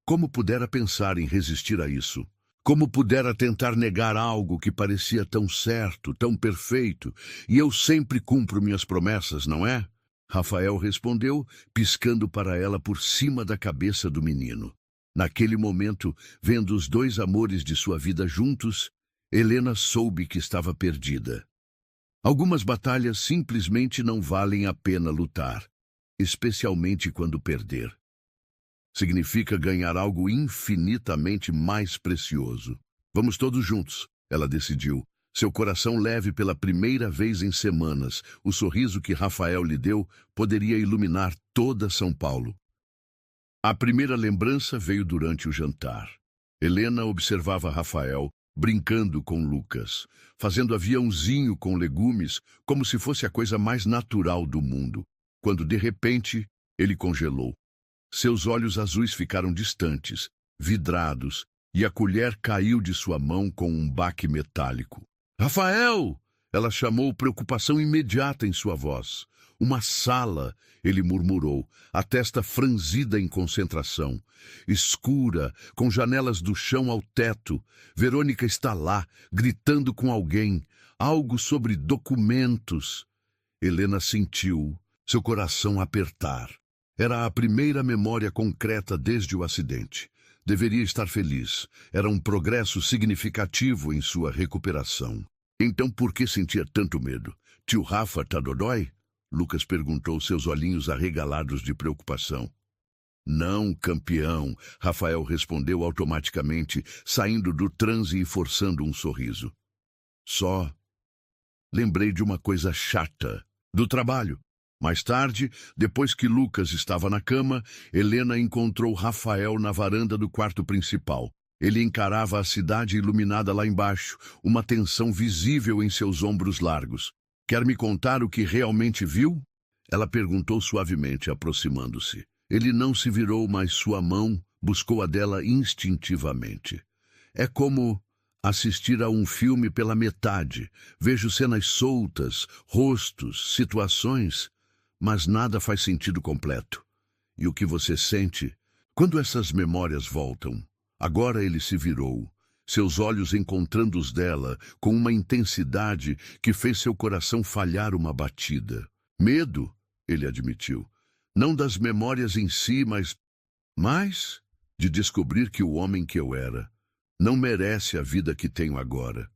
Como pudera pensar em resistir a isso? Como pudera tentar negar algo que parecia tão certo, tão perfeito? E eu sempre cumpro minhas promessas, não é? Rafael respondeu, piscando para ela por cima da cabeça do menino. Naquele momento, vendo os dois amores de sua vida juntos, Helena soube que estava perdida. Algumas batalhas simplesmente não valem a pena lutar, especialmente quando perder. Significa ganhar algo infinitamente mais precioso. Vamos todos juntos, ela decidiu. Seu coração leve pela primeira vez em semanas, o sorriso que Rafael lhe deu poderia iluminar toda São Paulo. A primeira lembrança veio durante o jantar. Helena observava Rafael brincando com Lucas, fazendo aviãozinho com legumes, como se fosse a coisa mais natural do mundo, quando de repente ele congelou. Seus olhos azuis ficaram distantes, vidrados, e a colher caiu de sua mão com um baque metálico. Rafael! Ela chamou, preocupação imediata em sua voz. Uma sala, ele murmurou, a testa franzida em concentração. Escura, com janelas do chão ao teto. Verônica está lá, gritando com alguém. Algo sobre documentos. Helena sentiu seu coração apertar. Era a primeira memória concreta desde o acidente. Deveria estar feliz. Era um progresso significativo em sua recuperação. Então por que sentia tanto medo? Tio Rafa tá dodói? Lucas perguntou, seus olhinhos arregalados de preocupação. Não, campeão, Rafael respondeu automaticamente, saindo do transe e forçando um sorriso. Só lembrei de uma coisa chata, do trabalho. Mais tarde, depois que Lucas estava na cama, Helena encontrou Rafael na varanda do quarto principal. Ele encarava a cidade iluminada lá embaixo, uma tensão visível em seus ombros largos. Quer me contar o que realmente viu? Ela perguntou suavemente, aproximando-se. Ele não se virou, mas sua mão buscou a dela instintivamente. É como assistir a um filme pela metade. Vejo cenas soltas, rostos, situações, mas nada faz sentido completo. E o que você sente? Quando essas memórias voltam? Agora ele se virou, seus olhos encontrando os dela com uma intensidade que fez seu coração falhar uma batida. Medo, ele admitiu. Não das memórias em si, mas de descobrir que o homem que eu era não merece a vida que tenho agora.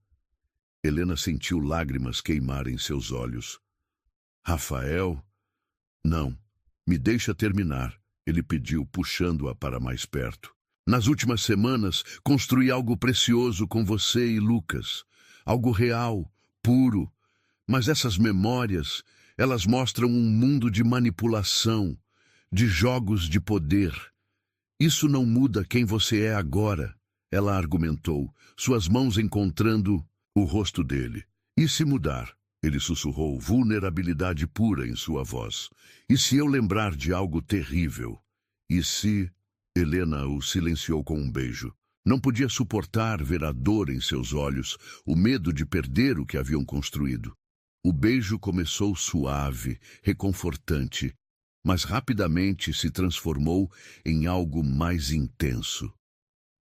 Helena sentiu lágrimas queimarem seus olhos. Rafael? Não, me deixa terminar, ele pediu, puxando-a para mais perto. Nas últimas semanas, construí algo precioso com você e Lucas. Algo real, puro. Mas essas memórias, elas mostram um mundo de manipulação, de jogos de poder. Isso não muda quem você é agora, ela argumentou, suas mãos encontrando o rosto dele. E se mudar? Ele sussurrou, vulnerabilidade pura em sua voz. E se eu lembrar de algo terrível? E se... Helena o silenciou com um beijo. Não podia suportar ver a dor em seus olhos, o medo de perder o que haviam construído. O beijo começou suave, reconfortante, mas rapidamente se transformou em algo mais intenso.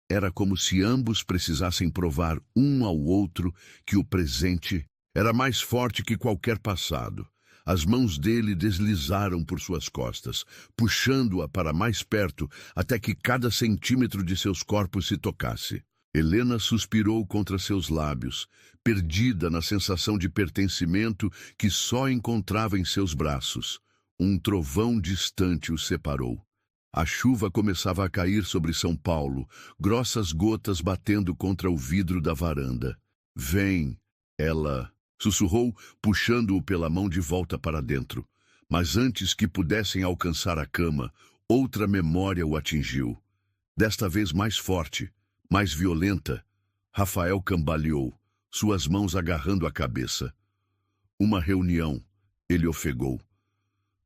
Era como se ambos precisassem provar um ao outro que o presente era mais forte que qualquer passado. As mãos dele deslizaram por suas costas, puxando-a para mais perto até que cada centímetro de seus corpos se tocasse. Helena suspirou contra seus lábios, perdida na sensação de pertencimento que só encontrava em seus braços. Um trovão distante os separou. A chuva começava a cair sobre São Paulo, grossas gotas batendo contra o vidro da varanda. Vem, Ela sussurrou, puxando-o pela mão de volta para dentro. Mas antes que pudessem alcançar a cama, outra memória o atingiu. Desta vez mais forte, mais violenta. Rafael cambaleou, suas mãos agarrando a cabeça. Uma reunião, ele ofegou.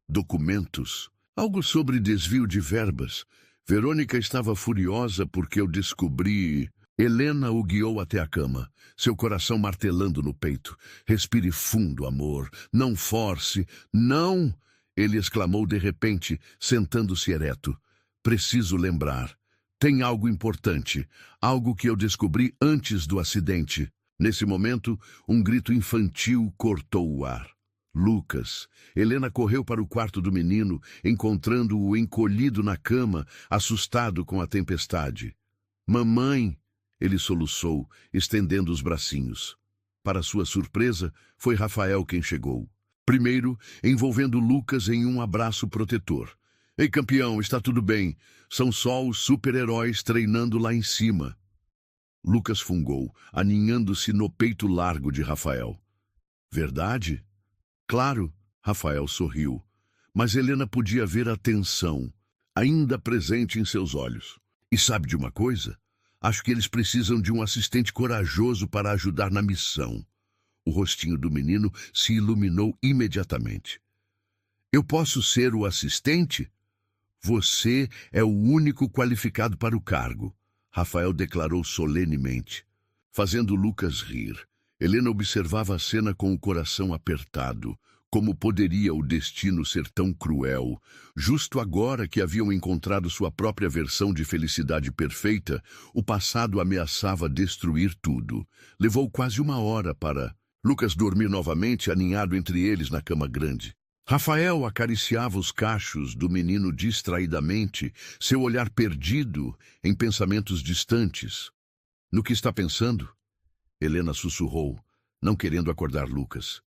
Documentos, algo sobre desvio de verbas. Verônica estava furiosa porque eu descobri... Helena o guiou até a cama, seu coração martelando no peito. Respire fundo, amor. Não force. Não! Ele exclamou de repente, sentando-se ereto. Preciso lembrar. Tem algo importante. Algo que eu descobri antes do acidente. Nesse momento, um grito infantil cortou o ar. Lucas. Helena correu para o quarto do menino, encontrando-o encolhido na cama, assustado com a tempestade. Mamãe! Ele soluçou, estendendo os bracinhos. Para sua surpresa, foi Rafael quem chegou. Primeiro, envolvendo Lucas em um abraço protetor. Ei, campeão, está tudo bem. São só os super-heróis treinando lá em cima. Lucas fungou, aninhando-se no peito largo de Rafael. Verdade? Claro, Rafael sorriu. Mas Helena podia ver a tensão, ainda presente em seus olhos. E sabe de uma coisa? Acho que eles precisam de um assistente corajoso para ajudar na missão. O rostinho do menino se iluminou imediatamente. Eu posso ser o assistente? Você é o único qualificado para o cargo, Rafael declarou solenemente, fazendo Lucas rir. Helena observava a cena com o coração apertado. Como poderia o destino ser tão cruel? Justo agora que haviam encontrado sua própria versão de felicidade perfeita, o passado ameaçava destruir tudo. Levou quase uma hora para Lucas dormir novamente, aninhado entre eles na cama grande. Rafael acariciava os cachos do menino distraidamente, seu olhar perdido em pensamentos distantes. No que está pensando? Helena sussurrou, não querendo acordar Lucas.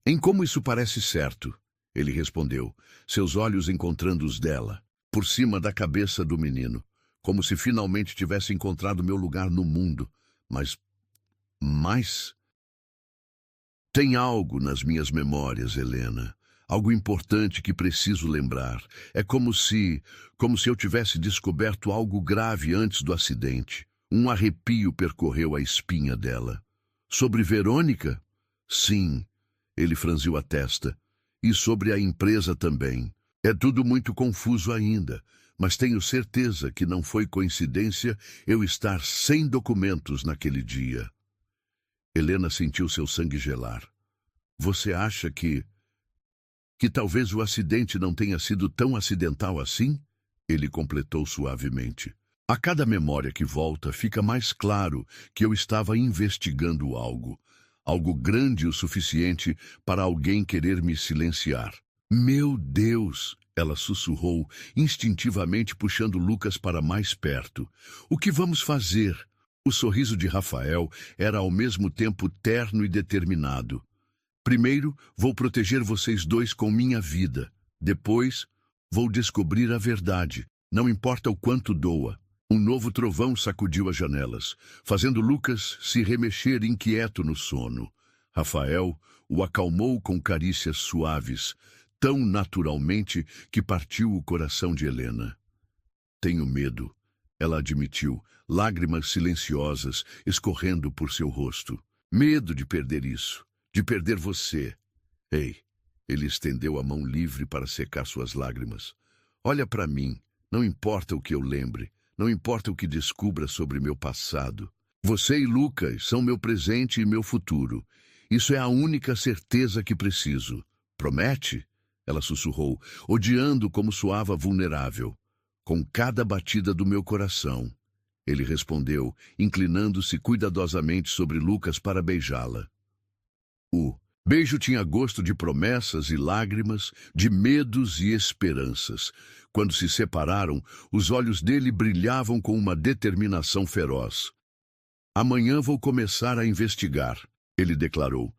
Em como isso parece certo, ele respondeu, seus olhos encontrando os dela, por cima da cabeça do menino, como se finalmente tivesse encontrado meu lugar no mundo. Mas... Tem algo nas minhas memórias, Helena. Algo importante que preciso lembrar. É como se eu tivesse descoberto algo grave antes do acidente. Um arrepio percorreu a espinha dela. Sobre Verônica? Sim. Ele franziu a testa. E sobre a empresa também. É tudo muito confuso ainda, mas tenho certeza que não foi coincidência eu estar sem documentos naquele dia. Helena sentiu seu sangue gelar. Você acha que talvez o acidente não tenha sido tão acidental assim? Ele completou suavemente. A cada memória que volta, fica mais claro que eu estava investigando algo. Algo grande o suficiente para alguém querer me silenciar. Meu Deus! Ela sussurrou, instintivamente puxando Lucas para mais perto. O que vamos fazer? O sorriso de Rafael era ao mesmo tempo terno e determinado. Primeiro, vou proteger vocês dois com minha vida. Depois, vou descobrir a verdade. Não importa o quanto doa. Um novo trovão sacudiu as janelas, fazendo Lucas se remexer inquieto no sono. Rafael o acalmou com carícias suaves, tão naturalmente que partiu o coração de Helena. Tenho medo, ela admitiu, lágrimas silenciosas escorrendo por seu rosto. Medo de perder isso, de perder você. Ei, ele estendeu a mão livre para secar suas lágrimas. Olha para mim, não importa o que eu lembre. Não importa o que descubra sobre meu passado. Você e Lucas são meu presente e meu futuro. Isso é a única certeza que preciso. Promete? Ela sussurrou, odiando como soava vulnerável. Com cada batida do meu coração. Ele respondeu, inclinando-se cuidadosamente sobre Lucas para beijá-la. O beijo tinha gosto de promessas e lágrimas, de medos e esperanças. Quando se separaram, os olhos dele brilhavam com uma determinação feroz. Amanhã vou começar a investigar, ele declarou.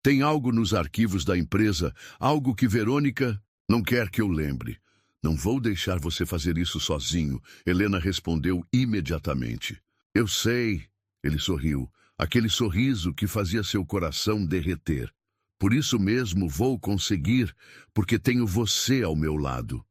Tem algo nos arquivos da empresa, algo que Verônica não quer que eu lembre. Não vou deixar você fazer isso sozinho, Helena respondeu imediatamente. Eu sei, ele sorriu, aquele sorriso que fazia seu coração derreter. Por isso mesmo vou conseguir, porque tenho você ao meu lado.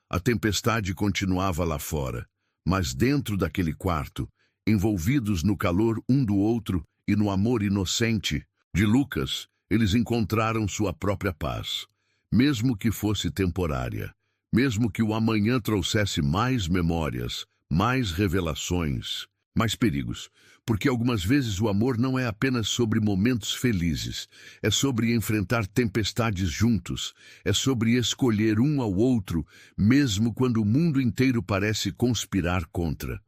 A tempestade continuava lá fora, mas dentro daquele quarto, envolvidos no calor um do outro e no amor inocente de Lucas, eles encontraram sua própria paz. Mesmo que fosse temporária, mesmo que o amanhã trouxesse mais memórias, mais revelações, mais perigos, porque algumas vezes o amor não é apenas sobre momentos felizes, é sobre enfrentar tempestades juntos, é sobre escolher um ao outro, mesmo quando o mundo inteiro parece conspirar contra.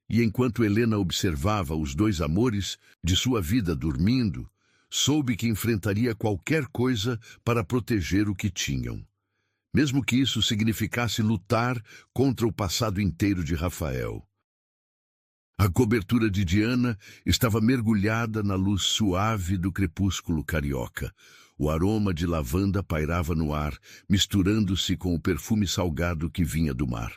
E enquanto Helena observava os dois amores de sua vida dormindo, soube que enfrentaria qualquer coisa para proteger o que tinham. Mesmo que isso significasse lutar contra o passado inteiro de Rafael. A cobertura de Diana estava mergulhada na luz suave do crepúsculo carioca. O aroma de lavanda pairava no ar, misturando-se com o perfume salgado que vinha do mar.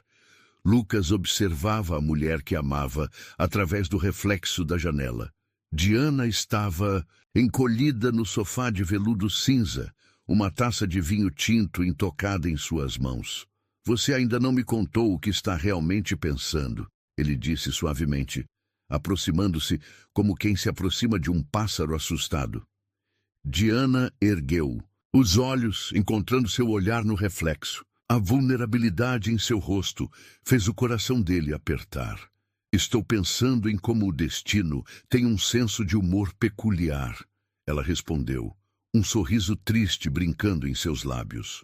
Lucas observava a mulher que amava através do reflexo da janela. Diana estava encolhida no sofá de veludo cinza, uma taça de vinho tinto intocada em suas mãos. Você ainda não me contou o que está realmente pensando, ele disse suavemente, aproximando-se como quem se aproxima de um pássaro assustado. Diana ergueu os olhos, encontrando seu olhar no reflexo. A vulnerabilidade em seu rosto fez o coração dele apertar. Estou pensando em como o destino tem um senso de humor peculiar, ela respondeu, um sorriso triste brincando em seus lábios.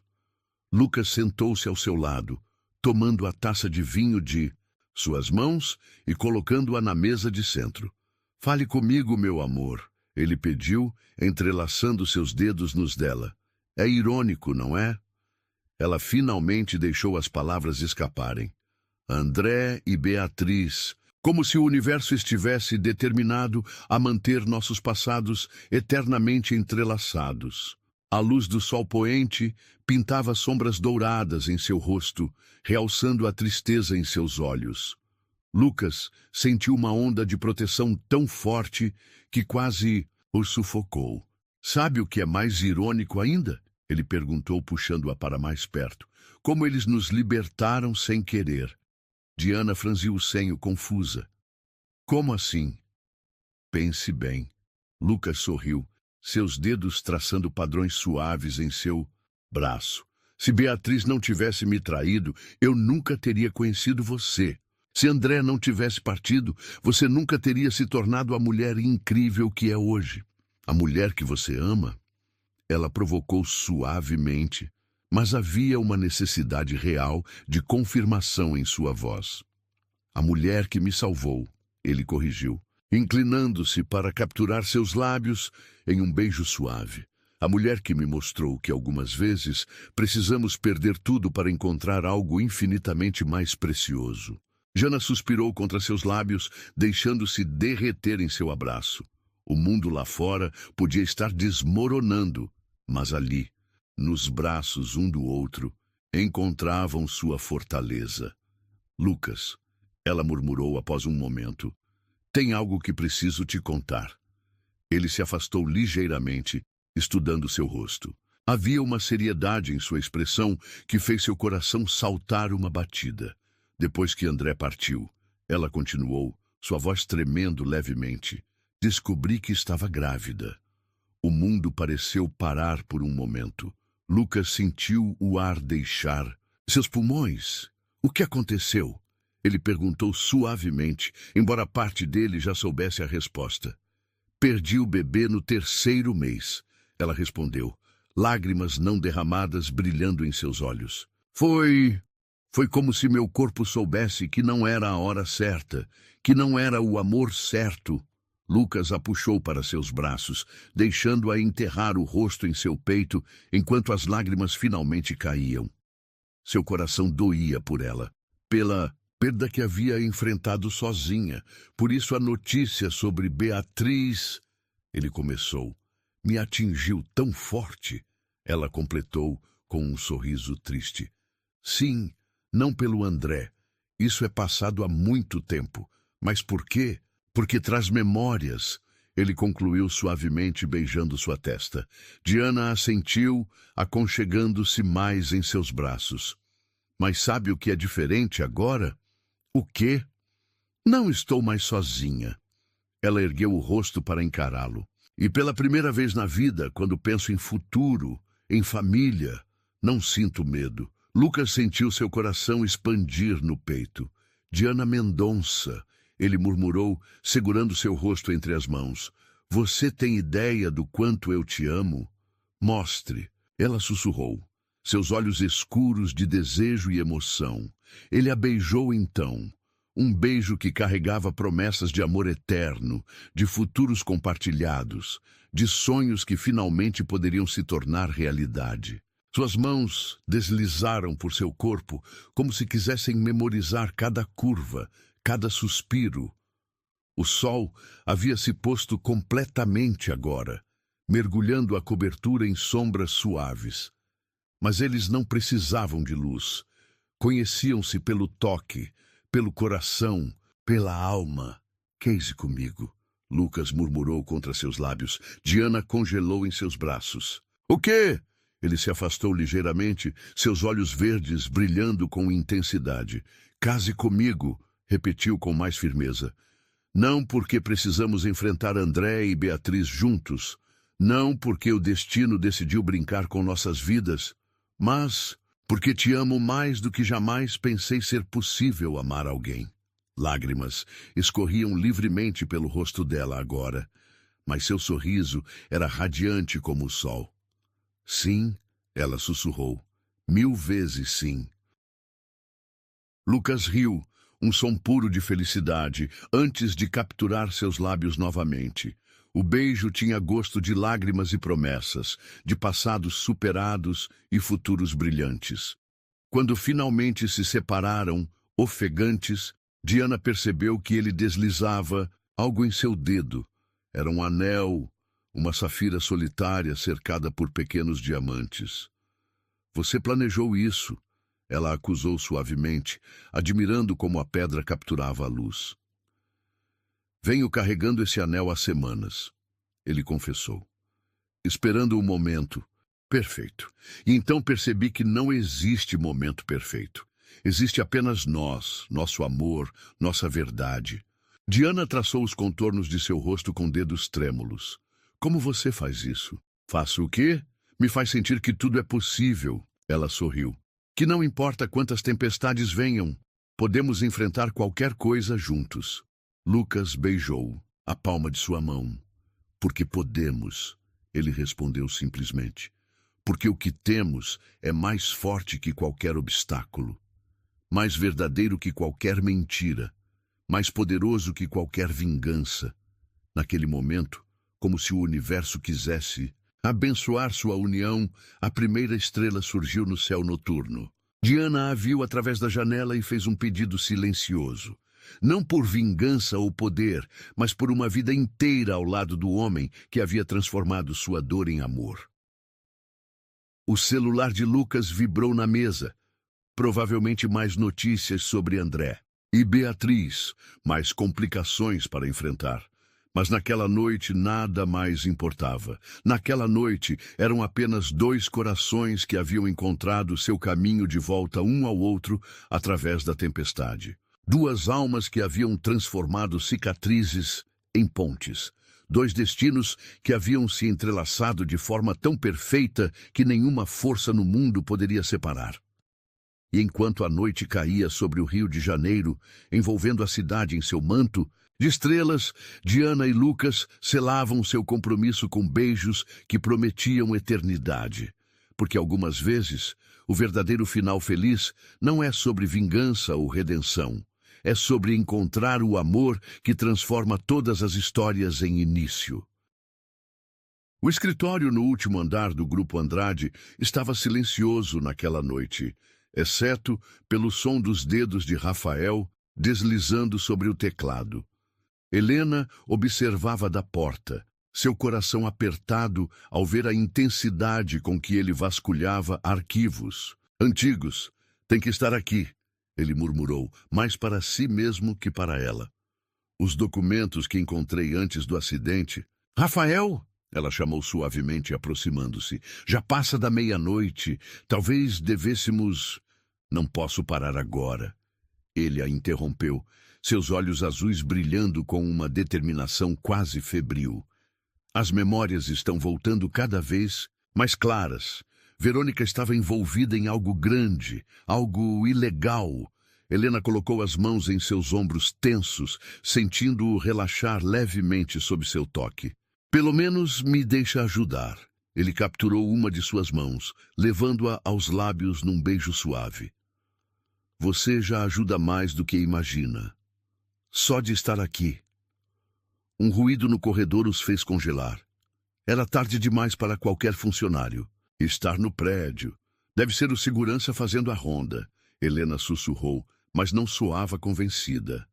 Lucas sentou-se ao seu lado, tomando a taça de vinho de suas mãos e colocando-a na mesa de centro. Fale comigo, meu amor, ele pediu, entrelaçando seus dedos nos dela. É irônico, não é? Ela finalmente deixou as palavras escaparem. André e Beatriz, como se o universo estivesse determinado a manter nossos passados eternamente entrelaçados. A luz do sol poente pintava sombras douradas em seu rosto, realçando a tristeza em seus olhos. Lucas sentiu uma onda de proteção tão forte que quase o sufocou. Sabe o que é mais irônico ainda? Ele perguntou, puxando-a para mais perto. Como eles nos libertaram sem querer. Diana franziu o senho, confusa. Como assim? Pense bem. Lucas sorriu, seus dedos traçando padrões suaves em seu braço. Se Beatriz não tivesse me traído, eu nunca teria conhecido você. Se André não tivesse partido, você nunca teria se tornado a mulher incrível que é hoje. A mulher que você ama? Ela provocou suavemente, mas havia uma necessidade real de confirmação em sua voz. A mulher que me salvou, ele corrigiu, inclinando-se para capturar seus lábios em um beijo suave. A mulher que me mostrou que algumas vezes precisamos perder tudo para encontrar algo infinitamente mais precioso. Jana suspirou contra seus lábios, deixando-se derreter em seu abraço. O mundo lá fora podia estar desmoronando, mas ali, nos braços um do outro, encontravam sua fortaleza. Lucas, ela murmurou após um momento, tem algo que preciso te contar. Ele se afastou ligeiramente, estudando seu rosto. Havia uma seriedade em sua expressão que fez seu coração saltar uma batida. Depois que André partiu, ela continuou, sua voz tremendo levemente. Descobri que estava grávida. O mundo pareceu parar por um momento. Lucas sentiu o ar deixar seus pulmões. O que aconteceu? Ele perguntou suavemente, embora parte dele já soubesse a resposta. Perdi o bebê no 3º mês, ela respondeu, lágrimas não derramadas brilhando em seus olhos. Foi como se meu corpo soubesse que não era a hora certa, que não era o amor certo. Lucas a puxou para seus braços, deixando-a enterrar o rosto em seu peito, enquanto as lágrimas finalmente caíam. Seu coração doía por ela, pela perda que havia enfrentado sozinha. Por isso a notícia sobre Beatriz, ele começou, me atingiu tão forte. Ela completou com um sorriso triste. Sim, não pelo André. Isso é passado há muito tempo. Mas por quê? Porque traz memórias. Ele concluiu suavemente, beijando sua testa. Diana assentiu, aconchegando-se mais em seus braços. Mas sabe o que é diferente agora? O quê? Não estou mais sozinha. Ela ergueu o rosto para encará-lo. E pela primeira vez na vida, quando penso em futuro, em família, não sinto medo. Lucas sentiu seu coração expandir no peito. Diana Mendonça, ele murmurou, segurando seu rosto entre as mãos. Você tem ideia do quanto eu te amo? Mostre. Ela sussurrou, seus olhos escuros de desejo e emoção. Ele a beijou então. Um beijo que carregava promessas de amor eterno, de futuros compartilhados, de sonhos que finalmente poderiam se tornar realidade. Suas mãos deslizaram por seu corpo como se quisessem memorizar cada curva, cada suspiro. O sol havia se posto completamente agora, mergulhando a cobertura em sombras suaves. Mas eles não precisavam de luz. Conheciam-se pelo toque, pelo coração, pela alma. Case comigo, Lucas murmurou contra seus lábios. Diana congelou em seus braços. O quê? Ele se afastou ligeiramente, seus olhos verdes brilhando com intensidade. Case comigo, repetiu com mais firmeza. Não porque precisamos enfrentar André e Beatriz juntos, não porque o destino decidiu brincar com nossas vidas, mas porque te amo mais do que jamais pensei ser possível amar alguém. Lágrimas escorriam livremente pelo rosto dela agora, mas seu sorriso era radiante como o sol. Sim, ela sussurrou. 1000 vezes sim. Lucas riu, um som puro de felicidade, antes de capturar seus lábios novamente. O beijo tinha gosto de lágrimas e promessas, de passados superados e futuros brilhantes. Quando finalmente se separaram, ofegantes, Diana percebeu que ele deslizava algo em seu dedo. Era um anel, uma safira solitária cercada por pequenos diamantes. Você planejou isso, ela acusou suavemente, admirando como a pedra capturava a luz. Venho carregando esse anel há semanas, ele confessou. Esperando o momento perfeito. E então percebi que não existe momento perfeito. Existe apenas nós, nosso amor, nossa verdade. Diana traçou os contornos de seu rosto com dedos trêmulos. Como você faz isso? Faço o quê? Me faz sentir que tudo é possível, ela sorriu. Que não importa quantas tempestades venham, podemos enfrentar qualquer coisa juntos. Lucas beijou a palma de sua mão. Porque podemos, ele respondeu simplesmente. Porque o que temos é mais forte que qualquer obstáculo, mais verdadeiro que qualquer mentira, mais poderoso que qualquer vingança. Naquele momento, como se o universo quisesse abençoar sua união, a primeira estrela surgiu no céu noturno. Diana a viu através da janela e fez um pedido silencioso. Não por vingança ou poder, mas por uma vida inteira ao lado do homem que havia transformado sua dor em amor. O celular de Lucas vibrou na mesa. Provavelmente mais notícias sobre André. E Beatriz, mais complicações para enfrentar. Mas naquela noite nada mais importava. Naquela noite eram apenas 2 corações que haviam encontrado seu caminho de volta um ao outro através da tempestade. 2 almas que haviam transformado cicatrizes em pontes. 2 destinos que haviam se entrelaçado de forma tão perfeita que nenhuma força no mundo poderia separar. E enquanto a noite caía sobre o Rio de Janeiro, envolvendo a cidade em seu manto de estrelas, Diana e Lucas selavam seu compromisso com beijos que prometiam eternidade. Porque algumas vezes, o verdadeiro final feliz não é sobre vingança ou redenção. É sobre encontrar o amor que transforma todas as histórias em início. O escritório no último andar do Grupo Andrade estava silencioso naquela noite, exceto pelo som dos dedos de Rafael deslizando sobre o teclado. Helena observava da porta, seu coração apertado ao ver a intensidade com que ele vasculhava arquivos. Antigos, tem que estar aqui, ele murmurou, mais para si mesmo que para ela. Os documentos que encontrei antes do acidente. Rafael! Ela chamou suavemente, aproximando-se. Já passa da meia-noite. Talvez devêssemos... Não posso parar agora. Ele a interrompeu, seus olhos azuis brilhando com uma determinação quase febril. As memórias estão voltando cada vez mais claras. Verônica estava envolvida em algo grande, algo ilegal. Helena colocou as mãos em seus ombros tensos, sentindo-o relaxar levemente sob seu toque. Pelo menos me deixa ajudar. Ele capturou uma de suas mãos, levando-a aos lábios num beijo suave. Você já ajuda mais do que imagina. Só de estar aqui. Um ruído no corredor os fez congelar. Era tarde demais para qualquer funcionário. Estar no prédio. Deve ser o segurança fazendo a ronda. Helena sussurrou, mas não soava convencida.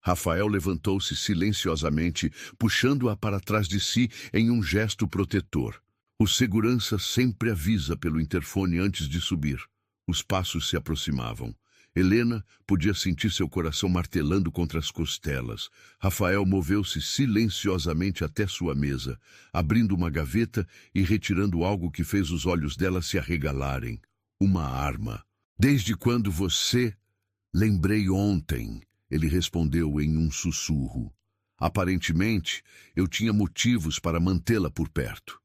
Rafael levantou-se silenciosamente, puxando-a para trás de si em um gesto protetor. O segurança sempre avisa pelo interfone antes de subir. Os passos se aproximavam. Helena podia sentir seu coração martelando contra as costelas. Rafael moveu-se silenciosamente até sua mesa, abrindo uma gaveta e retirando algo que fez os olhos dela se arregalarem. Uma arma. Desde quando você... Lembrei ontem, ele respondeu em um sussurro. Aparentemente, eu tinha motivos para mantê-la por perto.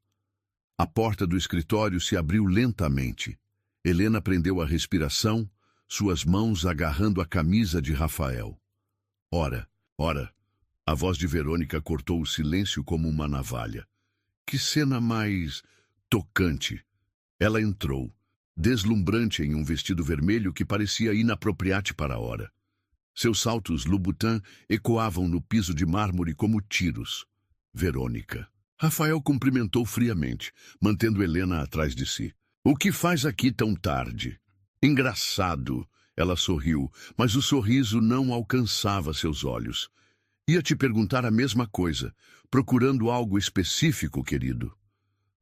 A porta do escritório se abriu lentamente. Helena prendeu a respiração, suas mãos agarrando a camisa de Rafael. Ora, a voz de Verônica cortou o silêncio como uma navalha. Que cena mais tocante. Ela entrou, deslumbrante em um vestido vermelho que parecia inapropriado para a hora. Seus saltos Louboutin ecoavam no piso de mármore como tiros. Verônica. Rafael cumprimentou friamente, mantendo Helena atrás de si. O que faz aqui tão tarde? Engraçado. Ela sorriu, mas o sorriso não alcançava seus olhos. Ia te perguntar a mesma coisa, procurando algo específico, querido.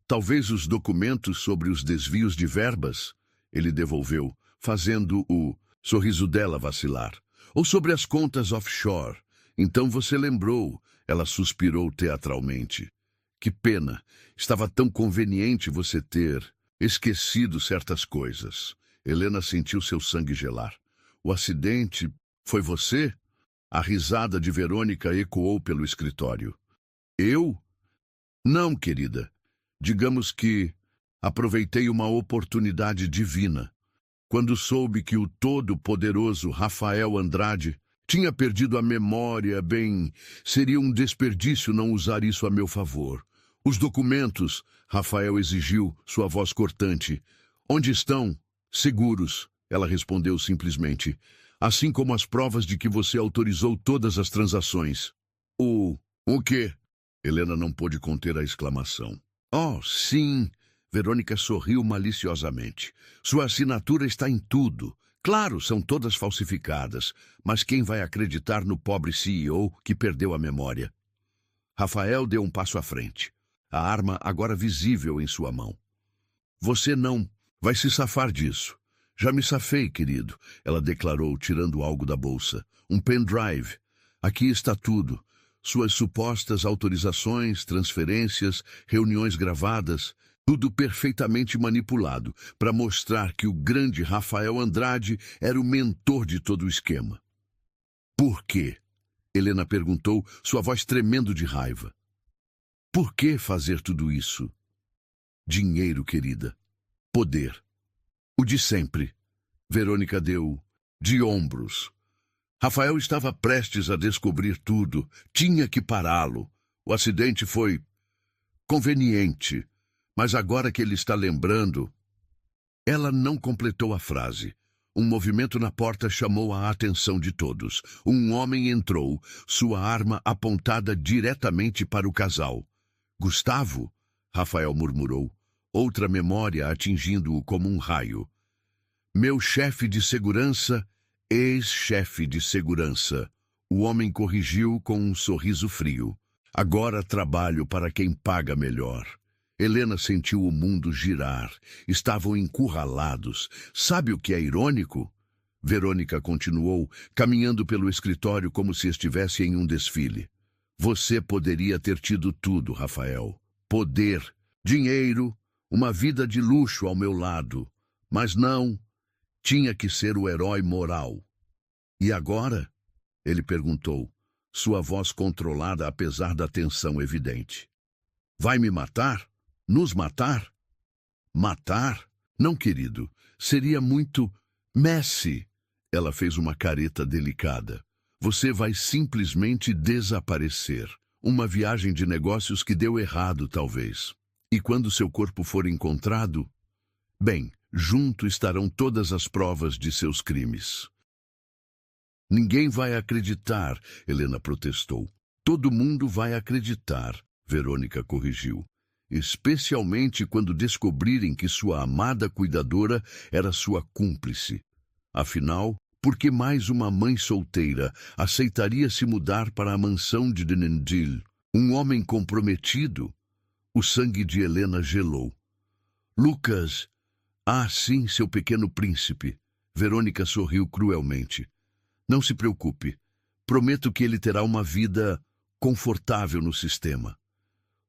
Talvez os documentos sobre os desvios de verbas, ele devolveu, fazendo o sorriso dela vacilar. Ou sobre as contas offshore. Então você lembrou, ela suspirou teatralmente. Que pena, estava tão conveniente você ter esquecido certas coisas. Helena sentiu seu sangue gelar. O acidente foi você? A risada de Verônica ecoou pelo escritório. Eu? Não, querida. Digamos que aproveitei uma oportunidade divina. Quando soube que o todo-poderoso Rafael Andrade tinha perdido a memória, seria um desperdício não usar isso a meu favor. Os documentos, Rafael exigiu, sua voz cortante. Onde estão? Seguros, ela respondeu simplesmente. Assim como as provas de que você autorizou todas as transações. O quê? Helena não pôde conter a exclamação. Oh, sim. Verônica sorriu maliciosamente. Sua assinatura está em tudo. Claro, são todas falsificadas, mas quem vai acreditar no pobre CEO que perdeu a memória? Rafael deu um passo à frente, a arma agora visível em sua mão. Você não vai se safar disso. Já me safei, querido, ela declarou, tirando algo da bolsa. Um pendrive. Aqui está tudo. Suas supostas autorizações, transferências, reuniões gravadas, tudo perfeitamente manipulado para mostrar que o grande Rafael Andrade era o mentor de todo o esquema. Por quê? Helena perguntou, sua voz tremendo de raiva. Por que fazer tudo isso? Dinheiro, querida. Poder. O de sempre. Verônica deu de ombros. Rafael estava prestes a descobrir tudo. Tinha que pará-lo. O acidente foi conveniente. Mas agora que ele está lembrando... Ela não completou a frase. Um movimento na porta chamou a atenção de todos. Um homem entrou, sua arma apontada diretamente para o casal. Gustavo? Rafael murmurou. Outra memória atingindo-o como um raio. Meu chefe de segurança... Ex-chefe de segurança. O homem corrigiu com um sorriso frio. Agora trabalho para quem paga melhor. Helena sentiu o mundo girar. Estavam encurralados. Sabe o que é irônico? Verônica continuou, caminhando pelo escritório como se estivesse em um desfile. Você poderia ter tido tudo, Rafael. Poder, dinheiro, uma vida de luxo ao meu lado. Mas não, tinha que ser o herói moral. E agora? Ele perguntou, sua voz controlada apesar da tensão evidente. Vai me matar? Nos matar? Matar? Não, querido. Seria muito messy. Ela fez uma careta delicada. Você vai simplesmente desaparecer. Uma viagem de negócios que deu errado, talvez. E quando seu corpo for encontrado, bem, junto estarão todas as provas de seus crimes. Ninguém vai acreditar, Helena protestou. Todo mundo vai acreditar, Verônica corrigiu. Especialmente quando descobrirem que sua amada cuidadora era sua cúmplice. Afinal, por que mais uma mãe solteira aceitaria se mudar para a mansão de Denendil? Um homem comprometido? O sangue de Helena gelou. Lucas! Ah, sim, seu pequeno príncipe. Verônica sorriu cruelmente. Não se preocupe. Prometo que ele terá uma vida confortável no sistema.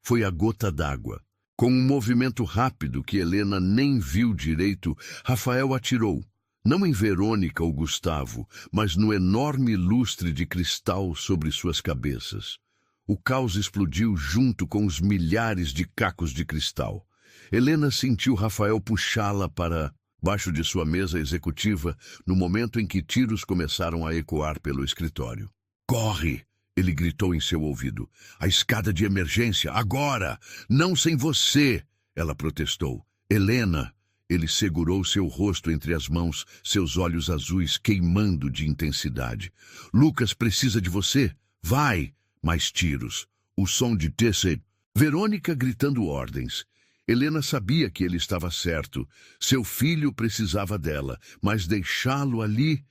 Foi a gota d'água. Com um movimento rápido que Helena nem viu direito, Rafael atirou. Não em Verônica ou Gustavo, mas no enorme lustre de cristal sobre suas cabeças. O caos explodiu junto com os milhares de cacos de cristal. Helena sentiu Rafael puxá-la para baixo de sua mesa executiva no momento em que tiros começaram a ecoar pelo escritório. Corre! Ele gritou em seu ouvido. A escada de emergência, agora! Não sem você! Ela protestou. Helena! Ele segurou seu rosto entre as mãos, seus olhos azuis queimando de intensidade. Lucas precisa de você. Vai! Mais tiros. O som de Tesset. Verônica gritando ordens. Helena sabia que ele estava certo. Seu filho precisava dela, mas deixá-lo ali...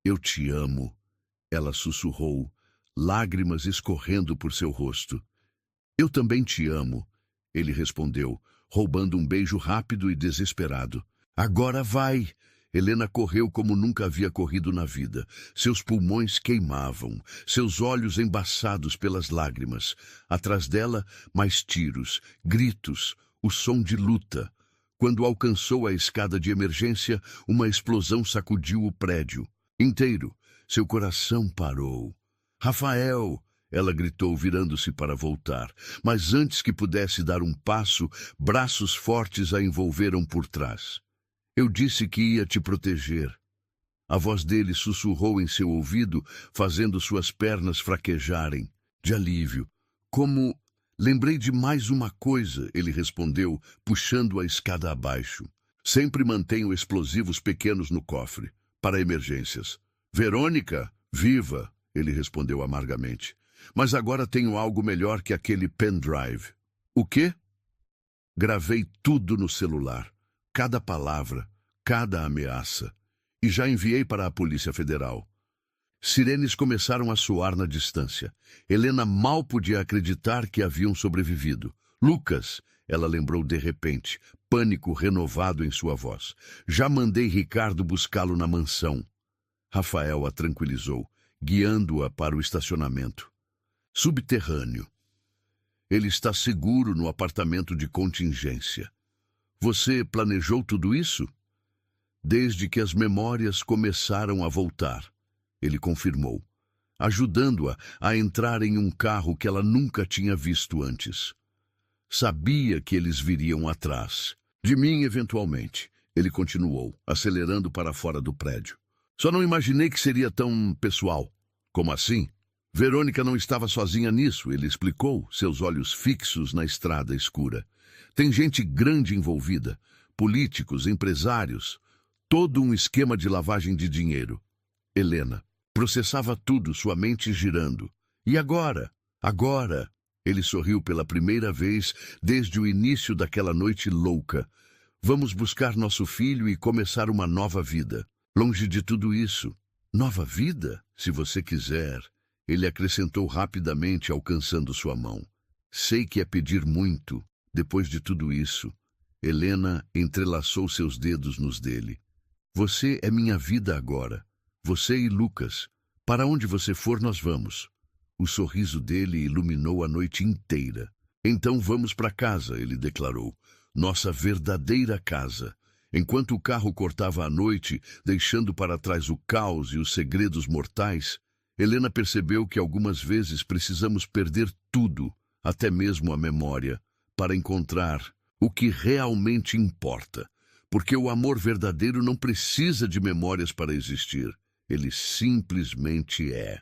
Eu te amo. Ela sussurrou, lágrimas escorrendo por seu rosto. Eu também te amo, ele respondeu, roubando um beijo rápido e desesperado. Agora vai! Helena correu como nunca havia corrido na vida. Seus pulmões queimavam, seus olhos embaçados pelas lágrimas. Atrás dela, mais tiros, gritos, o som de luta. Quando alcançou a escada de emergência, uma explosão sacudiu o prédio inteiro. Seu coração parou. Rafael! Ela gritou, virando-se para voltar. Mas antes que pudesse dar um passo, braços fortes a envolveram por trás. Eu disse que ia te proteger. A voz dele sussurrou em seu ouvido, fazendo suas pernas fraquejarem. De alívio. Como... Lembrei de mais uma coisa, ele respondeu, puxando a escada abaixo. Sempre mantenho explosivos pequenos no cofre, para emergências. Verônica, viva, ele respondeu amargamente. Mas agora tenho algo melhor que aquele pendrive. O quê? Gravei tudo no celular. Cada palavra, cada ameaça. E já enviei para a Polícia Federal. Sirenes começaram a soar na distância. Helena mal podia acreditar que haviam sobrevivido. Lucas, ela lembrou de repente, pânico renovado em sua voz. Já mandei Ricardo buscá-lo na mansão. Rafael a tranquilizou, guiando-a para o estacionamento. Subterrâneo. Ele está seguro no apartamento de contingência. Você planejou tudo isso? Desde que as memórias começaram a voltar. Ele confirmou, ajudando-a a entrar em um carro que ela nunca tinha visto antes. Sabia que eles viriam atrás. De mim, eventualmente, ele continuou, acelerando para fora do prédio. Só não imaginei que seria tão pessoal. Como assim? Verônica não estava sozinha nisso, ele explicou, seus olhos fixos na estrada escura. Tem gente grande envolvida, políticos, empresários, todo um esquema de lavagem de dinheiro. Helena processava tudo, sua mente girando. E agora? Agora? Ele sorriu pela primeira vez desde o início daquela noite louca. Vamos buscar nosso filho e começar uma nova vida. Longe de tudo isso. Nova vida, se você quiser. Ele acrescentou rapidamente, alcançando sua mão. Sei que é pedir muito, depois de tudo isso. Helena entrelaçou seus dedos nos dele. Você é minha vida agora. Você e Lucas. Para onde você for, nós vamos. O sorriso dele iluminou a noite inteira. Então vamos para casa, ele declarou. Nossa verdadeira casa. Enquanto o carro cortava a noite, deixando para trás o caos e os segredos mortais, Helena percebeu que algumas vezes precisamos perder tudo, até mesmo a memória, para encontrar o que realmente importa. Porque o amor verdadeiro não precisa de memórias para existir. Ele simplesmente é.